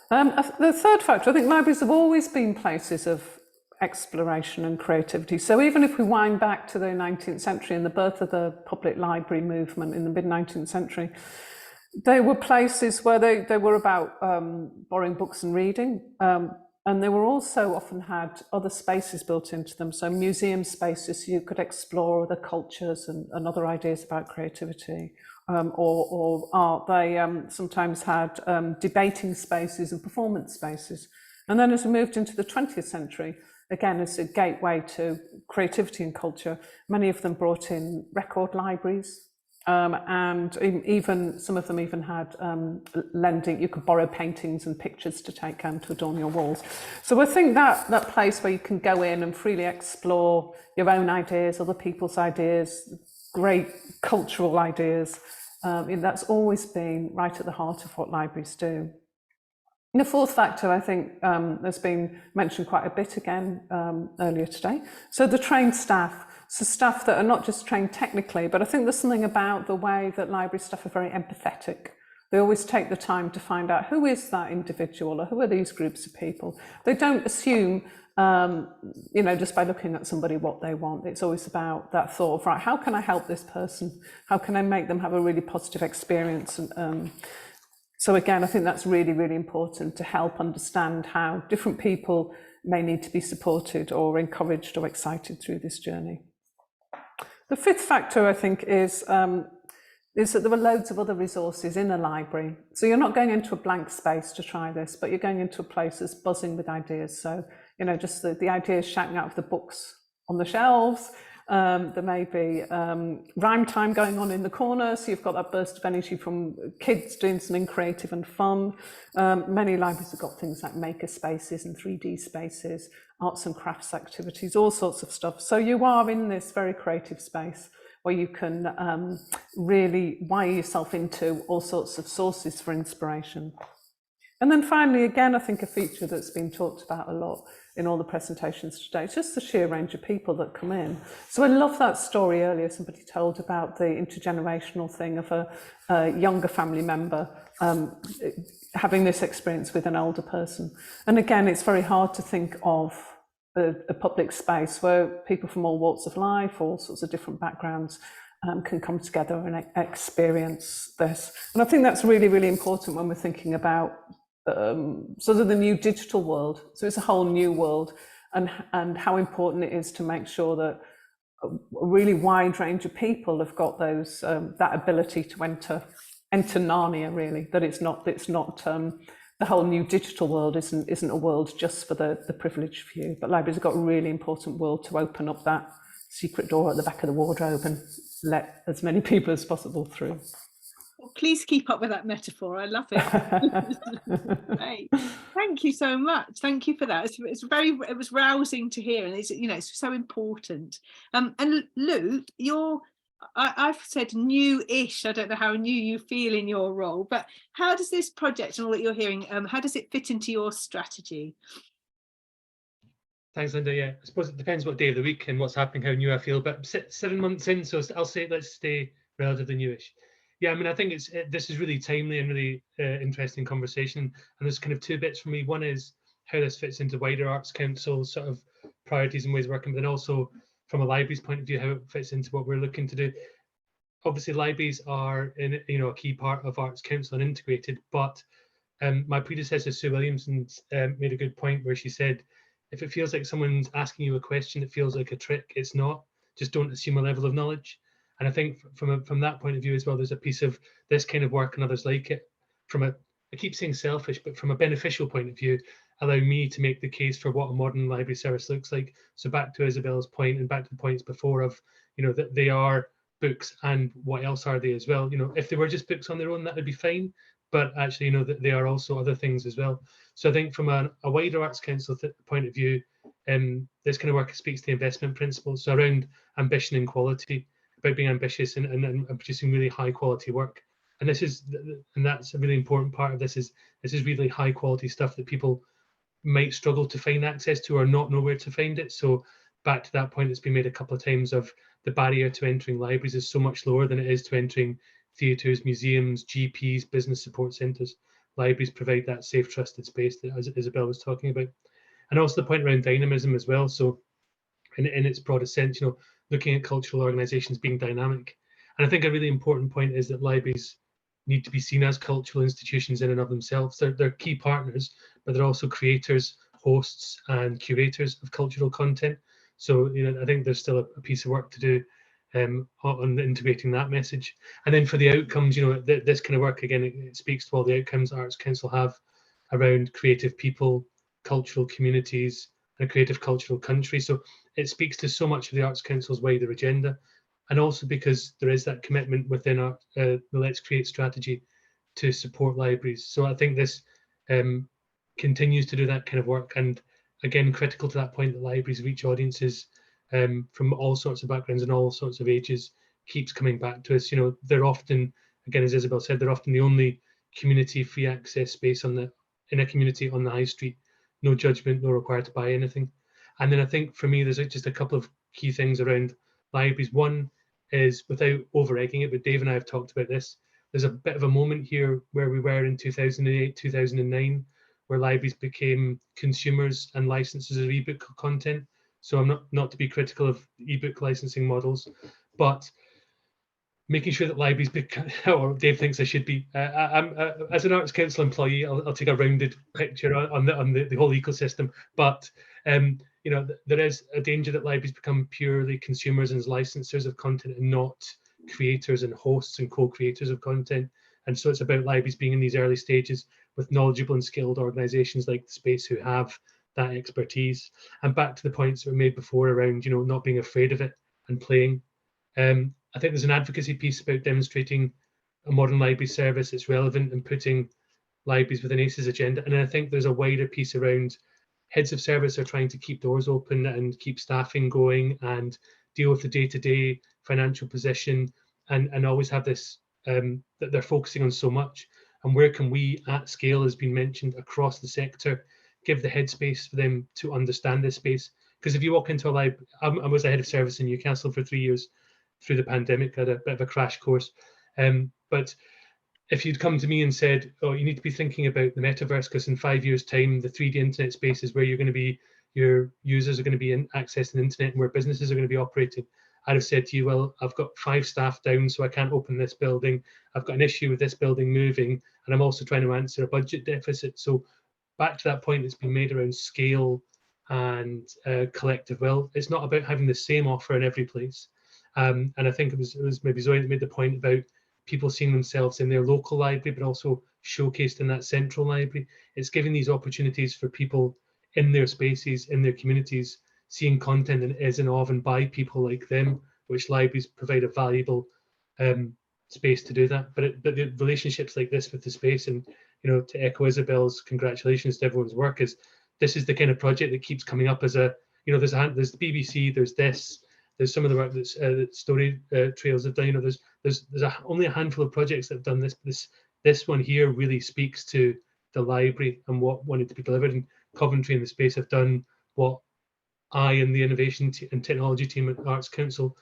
The third factor, I think libraries have always been places of exploration and creativity. So even if we wind back to the 19th century and the birth of the public library movement in the mid-19th century, they were places where they were about borrowing books and reading, and they were also often had other spaces built into them. So museum spaces, so you could explore other cultures and other ideas about creativity. Or art. They sometimes had debating spaces and performance spaces. And then as we moved into the 20th century, again, as a gateway to creativity and culture, many of them brought in record libraries, and even some of them even had lending, you could borrow paintings and pictures to take home to adorn your walls. So I think that place where you can go in and freely explore your own ideas, other people's ideas, great cultural ideas, that's always been right at the heart of what libraries do. And the fourth factor, I think, has been mentioned quite a bit again earlier today. So the trained staff, so staff that are not just trained technically, but I think there's something about the way that library staff are very empathetic. They always take the time to find out who is that individual or who are these groups of people. They don't assume just by looking at somebody what they want. It's always about that thought of, right, how can I help this person? How can I make them have a really positive experience? And so again, I think that's really, really important to help understand how different people may need to be supported or encouraged or excited through this journey. The fifth factor, I think, is that there are loads of other resources in a library. So you're not going into a blank space to try this, but you're going into a place that's buzzing with ideas. So just the ideas shouting out of the books on the shelves. There may be rhyme time going on in the corner, so you've got that burst of energy from kids doing something creative and fun. Many libraries have got things like maker spaces and 3D spaces, arts and crafts activities, all sorts of stuff. So you are in this very creative space where you can really wire yourself into all sorts of sources for inspiration. And then finally, again, I think a feature that's been talked about a lot in all the presentations today, it's just the sheer range of people that come in. So I love that story earlier somebody told about the intergenerational thing of a younger family member having this experience with an older person. And again, it's very hard to think of a public space where people from all walks of life, all sorts of different backgrounds, can come together and experience this. And I think that's really, really important when we're thinking about sort of the new digital world. So it's a whole new world, and how important it is to make sure that a really wide range of people have got those that ability to enter Narnia, really. That it's not the whole new digital world isn't a world just for the privileged few, but libraries have got a really important world to open up that secret door at the back of the wardrobe and let as many people as possible through. Well, please keep up with that metaphor. I love it. Great. Thank you so much. Thank you for that. It was rousing to hear, and it's so important. And Luke, I've said new-ish. I don't know how new you feel in your role, but how does this project and all that you're hearing, how does it fit into your strategy? Thanks, Linda. Yeah, I suppose it depends what day of the week and what's happening, how new I feel, but 7 months in, so I'll say let's stay relatively newish. Yeah, I mean, I think this is really timely and really interesting conversation, and there's kind of two bits for me. One is how this fits into wider Arts Council sort of priorities and ways of working, but then also from a library's point of view, how it fits into what we're looking to do. Obviously, libraries are a key part of Arts Council and integrated, but my predecessor, Sue Williamson, made a good point where she said, if it feels like someone's asking you a question that feels like a trick, it's not. Just don't assume a level of knowledge. And I think from that point of view as well, there's a piece of this kind of work and others like it. I keep saying selfish, but from a beneficial point of view, allow me to make the case for what a modern library service looks like. So back to Isabella's point and back to the points before of, that they are books, and what else are they as well? If they were just books on their own, that would be fine. but actually, they are also other things as well. So I think from a wider Arts Council point of view, this kind of work speaks to the investment principles, so around ambition and quality, about being ambitious and producing really high quality work. And that's a really important part of this is really high quality stuff that people might struggle to find access to or not know where to find it. So back to that point that's been made a couple of times of the barrier to entering libraries is so much lower than it is to entering theatres, museums, GPs, business support centres. Libraries provide that safe, trusted space that, as Isabel was talking about. And also the point around dynamism as well. So in its broadest sense, looking at cultural organisations being dynamic. And I think a really important point is that libraries need to be seen as cultural institutions in and of themselves. They're key partners, but they're also creators, hosts, and curators of cultural content. So I think there's still a piece of work to do on integrating that message. And then for the outcomes, this kind of work, again, it speaks to all the outcomes Arts Council have around creative people, cultural communities, and a creative cultural country. So it speaks to so much of the Arts Council's wider agenda. And also because there is that commitment within the Let's Create strategy to support libraries. So I think this continues to do that kind of work. And again, critical to that point that libraries reach audiences from all sorts of backgrounds and all sorts of ages keeps coming back to us. They're often, again, as Isabel said, they're often the only community free access space in a community on the high street. No judgment, no required to buy anything. And then I think for me, there's just a couple of key things around libraries. One is, without over-egging it, but Dave and I have talked about this, there's a bit of a moment here where we were in 2008, 2009, where libraries became consumers and licensors of ebook content. So I'm not to be critical of ebook licensing models, but making sure that libraries become, or Dave thinks I should be. I'm as an Arts Council employee, I'll take a rounded picture on the whole ecosystem. But there is a danger that libraries become purely consumers and licensors of content and not creators and hosts and co-creators of content. And so it's about libraries being in these early stages with knowledgeable and skilled organisations like the Space who have that expertise. And back to the points that were made before around not being afraid of it and playing. I think there's an advocacy piece about demonstrating a modern library service that's relevant and putting libraries within ACE's agenda. And I think there's a wider piece around heads of service are trying to keep doors open and keep staffing going and deal with the day-to-day financial position and always have this, that they're focusing on so much. And where can we, at scale, has been mentioned across the sector, give the headspace for them to understand this space? Because if you walk into a library, I was a head of service in Newcastle for 3 years through the pandemic, I had a bit of a crash course. But if you'd come to me and said, oh, you need to be thinking about the metaverse, because in 5 years' time, the 3D internet space is where your users are going to be accessing the internet and where businesses are going to be operating, I'd have said to you, well, I've got 5 staff down, so I can't open this building. I've got an issue with this building moving, and I'm also trying to answer a budget deficit. So back to that point that's been made around scale and collective will, it's not about having the same offer in every place. And I think it was maybe Zoe that made the point about people seeing themselves in their local library, but also showcased in that central library. It's giving these opportunities for people in their spaces, in their communities, seeing content that is and of and by people like them, which libraries provide a valuable space to do that. But the relationships like this with the space, and to echo Isabel's congratulations to everyone's work, is this is the kind of project that keeps coming up as a, there's the BBC, there's some of the work that Story Trails have done. There's only a handful of projects that have done this. This one here really speaks to the library and what wanted to be delivered. And Coventry and the Space have done what I and the innovation and technology team at Arts Council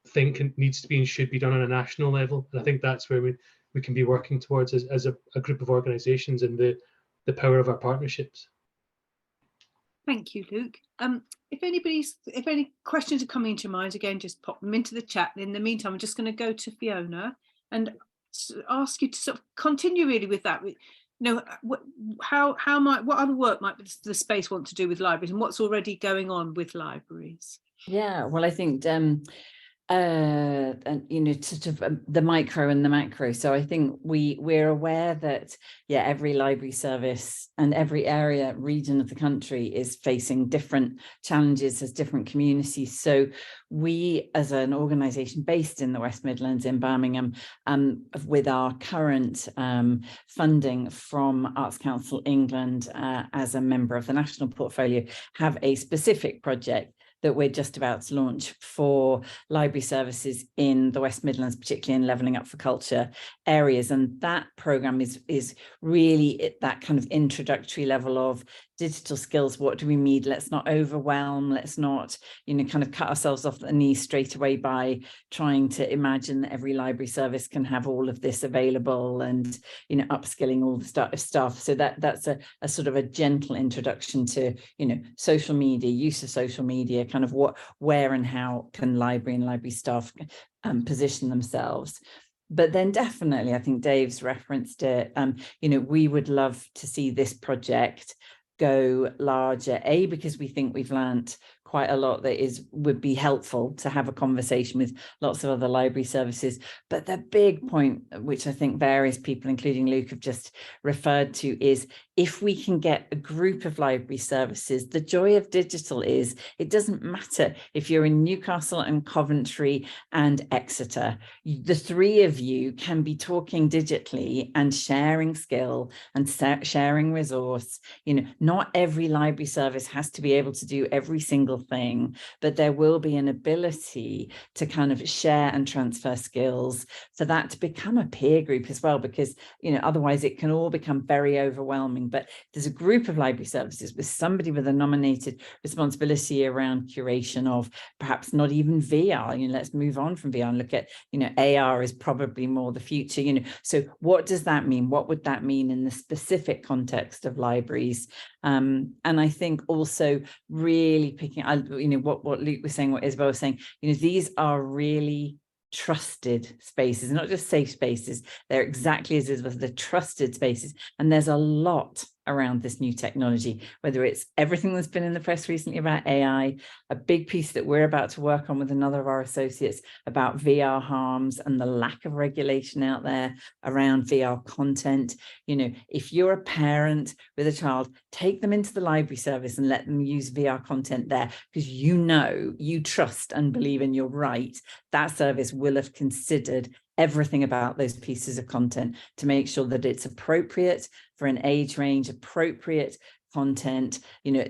think needs to be and should be done on a national level. And I think that's where we can be working towards as a group of organisations and the power of our partnerships. Thank you, Luke. If any questions are coming into your mind, again, just pop them into the chat. In the meantime, I'm just going to go to Fiona and ask you to sort of continue really with that. What other work might the space want to do with libraries, and what's already going on with libraries? Yeah, well, I think And sort of the micro and the macro. So I think we're aware that every library service and every region of the country is facing different challenges as different communities. So we, as an organisation based in the West Midlands in Birmingham, with our current funding from Arts Council England as a member of the national portfolio, have a specific project that we're just about to launch for library services in the West Midlands, particularly in Levelling Up for Culture areas. And that programme is really at that kind of introductory level of digital skills. What do we need? Let's not overwhelm. Let's not, kind of cut ourselves off the knees straight away by trying to imagine that every library service can have all of this available and, upskilling all the staff. So that's a sort of a gentle introduction to, social media, use of social media, kind of where and how can library and library staff position themselves. But then definitely, I think Dave's referenced it, we would love to see this project go larger, because we think we've learnt quite a lot that would be helpful to have a conversation with lots of other library services. But the big point, which I think various people, including Luke, have just referred to, is if we can get a group of library services, the joy of digital is it doesn't matter if you're in Newcastle and Coventry and Exeter. The three of you can be talking digitally and sharing skill and sharing resource. Not every library service has to be able to do every single thing, but there will be an ability to kind of share and transfer skills for that to become a peer group as well, because otherwise it can all become very overwhelming. But there's a group of library services with somebody with a nominated responsibility around curation of perhaps not even VR. Let's move on from VR and look at AR is probably more the future. So what does that mean? What would that mean in the specific context of libraries? And I think also really picking, what Luke was saying, what Isabel was saying, these are really trusted spaces, not just safe spaces. They're exactly as Isabel said, the trusted spaces. And there's a lot around this new technology, whether it's everything that's been in the press recently about AI, a big piece that we're about to work on with another of our associates about VR harms and the lack of regulation out there around VR content. If you're a parent with a child, take them into the library service and let them use VR content there, because you trust and believe, and you're right, that service will have considered everything about those pieces of content to make sure that it's appropriate for an age range, appropriate content,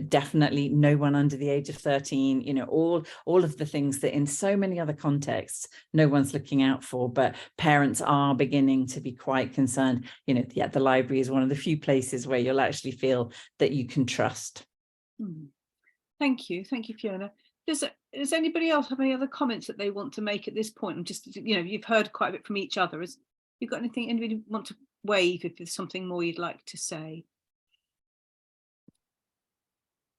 definitely no one under the age of 13, all of the things that in so many other contexts no one's looking out for, but parents are beginning to be quite concerned. The library is one of the few places where you'll actually feel that you can trust. Thank you, Fiona. Does anybody else have any other comments that they want to make at this point? And just, you've heard quite a bit from each other. Have you got anything anybody want to wave if there's something more you'd like to say?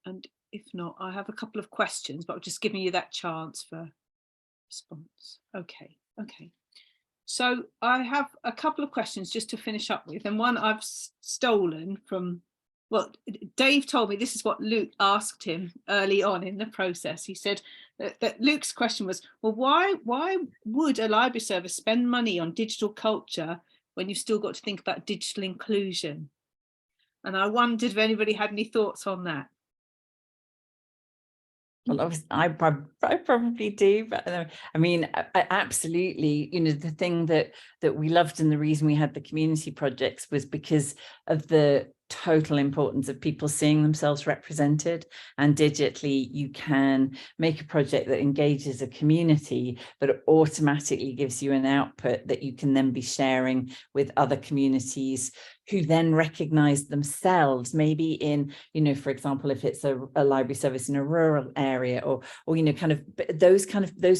And if not, I have a couple of questions, but I'm just giving you that chance for response. Okay. So I have a couple of questions just to finish up with, and one I've stolen from, well, Dave told me this is what Luke asked him early on in the process. He said that Luke's question was, well, why would a library service spend money on digital culture when you've still got to think about digital inclusion? And I wondered if anybody had any thoughts on that. Well, I probably do, but I mean, absolutely. The thing that we loved and the reason we had the community projects was because of the total importance of people seeing themselves represented, and digitally you can make a project that engages a community but automatically gives you an output that you can then be sharing with other communities who then recognize themselves, maybe in, for example, if it's a library service in a rural area, or those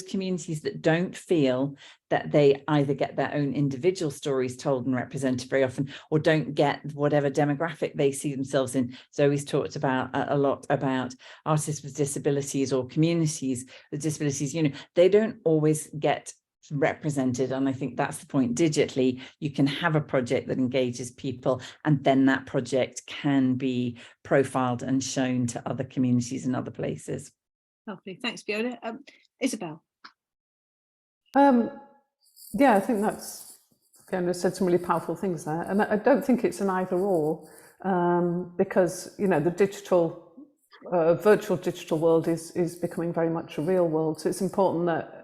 communities that don't feel that they either get their own individual stories told and represented very often, or don't get whatever demographic they see themselves in. Zoe's talked about a lot about artists with disabilities or communities with disabilities. They don't always get represented, and I think that's the point. Digitally, you can have a project that engages people, and then that project can be profiled and shown to other communities and other places. Lovely, thanks, Fiona. Isabel. Yeah, I think that's, Fiona said some really powerful things there. And I don't think it's an either or, because, you know, the digital, virtual digital world is becoming very much a real world. So it's important that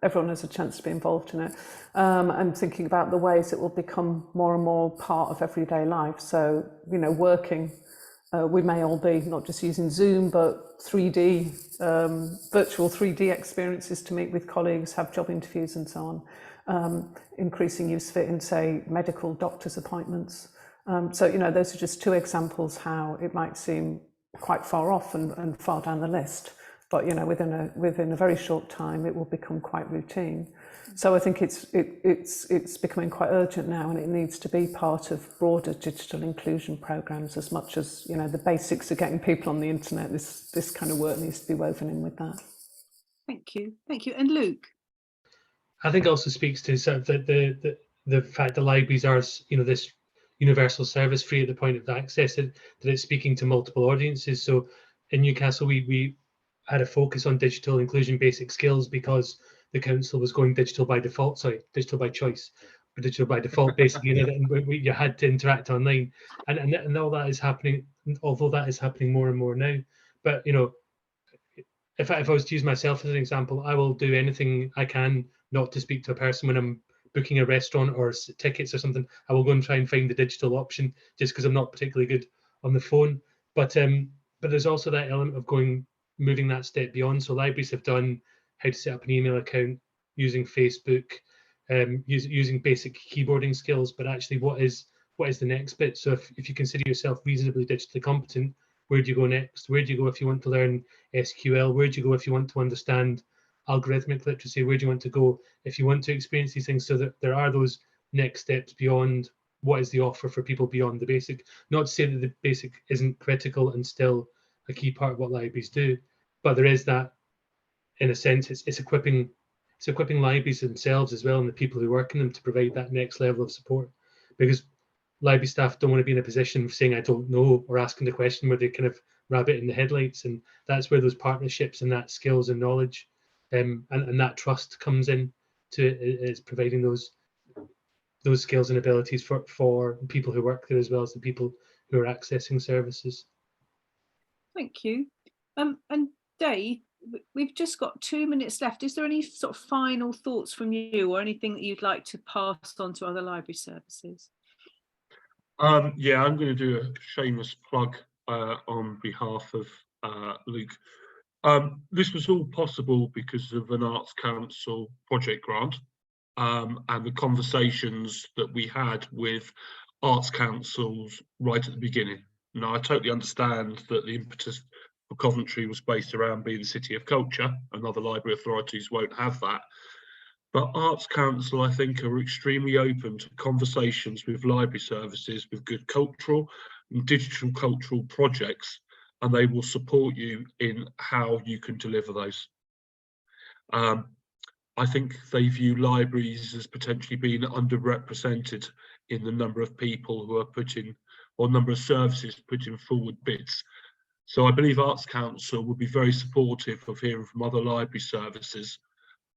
everyone has a chance to be involved in it, and thinking about the ways it will become more and more part of everyday life. So, you know, working, we may all be not just using Zoom, but 3D, virtual 3D experiences to meet with colleagues, have job interviews and so on. Increasing use of it in, say, medical doctor's appointments. So, you know, those are just two examples how it might seem quite far off and far down the list. But, you know, within a very short time, it will become quite routine. So I think it's becoming quite urgent now, and it needs to be part of broader digital inclusion programs as much as, you know, the basics of getting people on the internet. This kind of work needs to be woven in with that. Thank you. And Luke? I think also speaks to sort of the fact that libraries are, you know, this universal service free at the point of access, that it's speaking to multiple audiences. So in Newcastle, we had a focus on digital inclusion basic skills because the council was going digital by default, digital by choice, but digital by default, basically, you know, and you had to interact online, and all that is happening, although that is happening more and more now. But, you know, if I was to use myself as an example, I will do anything I can not to speak to a person when I'm booking a restaurant or tickets or something. I will go and try and find the digital option just because I'm not particularly good on the phone. But there's also that element of moving that step beyond. So libraries have done how to set up an email account using Facebook, using basic keyboarding skills. But actually, what is the next bit? So if you consider yourself reasonably digitally competent, where do you go next? Where do you go if you want to learn SQL? Where do you go if you want to understand algorithmic literacy? Where do you want to go if you want to experience these things? So that there are those next steps beyond what is the offer for people beyond the basic. Not to say that the basic isn't critical and still a key part of what libraries do, but there is that, in a sense, it's equipping libraries themselves as well, and the people who work in them, to provide that next level of support. Because library staff don't want to be in a position of saying I don't know, or asking the question where they kind of rabbit in the headlights, and that's where those partnerships and that skills and knowledge and that trust comes in is providing those skills and abilities for people who work there as well as the people who are accessing services. Thank you. And Dave, we've just got 2 minutes left. Is there any sort of final thoughts from you, or anything that you'd like to pass on to other library services? Yeah, I'm going to do a shameless plug on behalf of Luke. This was all possible because of an Arts Council project grant and the conversations that we had with Arts Councils right at the beginning. Now, I totally understand that the impetus for Coventry was based around being the city of culture, and other library authorities won't have that. But Arts Council, I think, are extremely open to conversations with library services with good cultural and digital cultural projects, and they will support you in how you can deliver those. I think they view libraries as potentially being underrepresented in the number of people who are putting, or number of services putting forward bids. So I believe Arts Council would be very supportive of hearing from other library services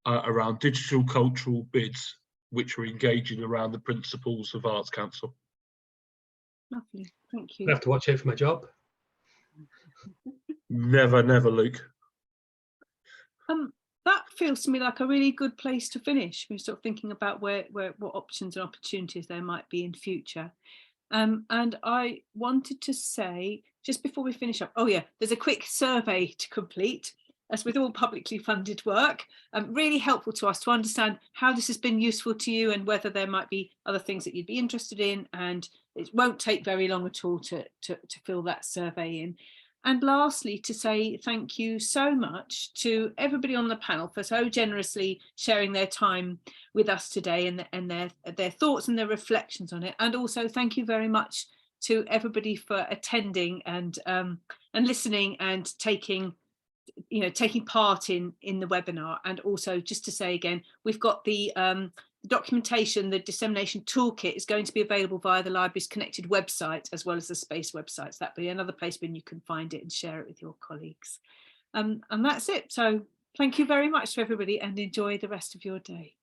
around digital cultural bids, which are engaging around the principles of Arts Council. Lovely, thank you. I have to watch out for my job. Never, never, Luke. That feels to me like a really good place to finish. We're sort of thinking about what options and opportunities there might be in future. And I wanted to say, just before we finish up, oh yeah, there's a quick survey to complete. As with all publicly funded work, really helpful to us to understand how this has been useful to you and whether there might be other things that you'd be interested in. And it won't take very long at all to fill that survey in. And lastly, to say thank you so much to everybody on the panel for so generously sharing their time with us today and their thoughts and their reflections on it. And also thank you very much to everybody for attending and listening and taking part in the webinar. And also just to say again, we've got the documentation, the dissemination toolkit is going to be available via the library's Connected website as well as the Space websites. That'll be another place when you can find it and share it with your colleagues. And that's it. So Thank you very much to everybody and enjoy the rest of your day.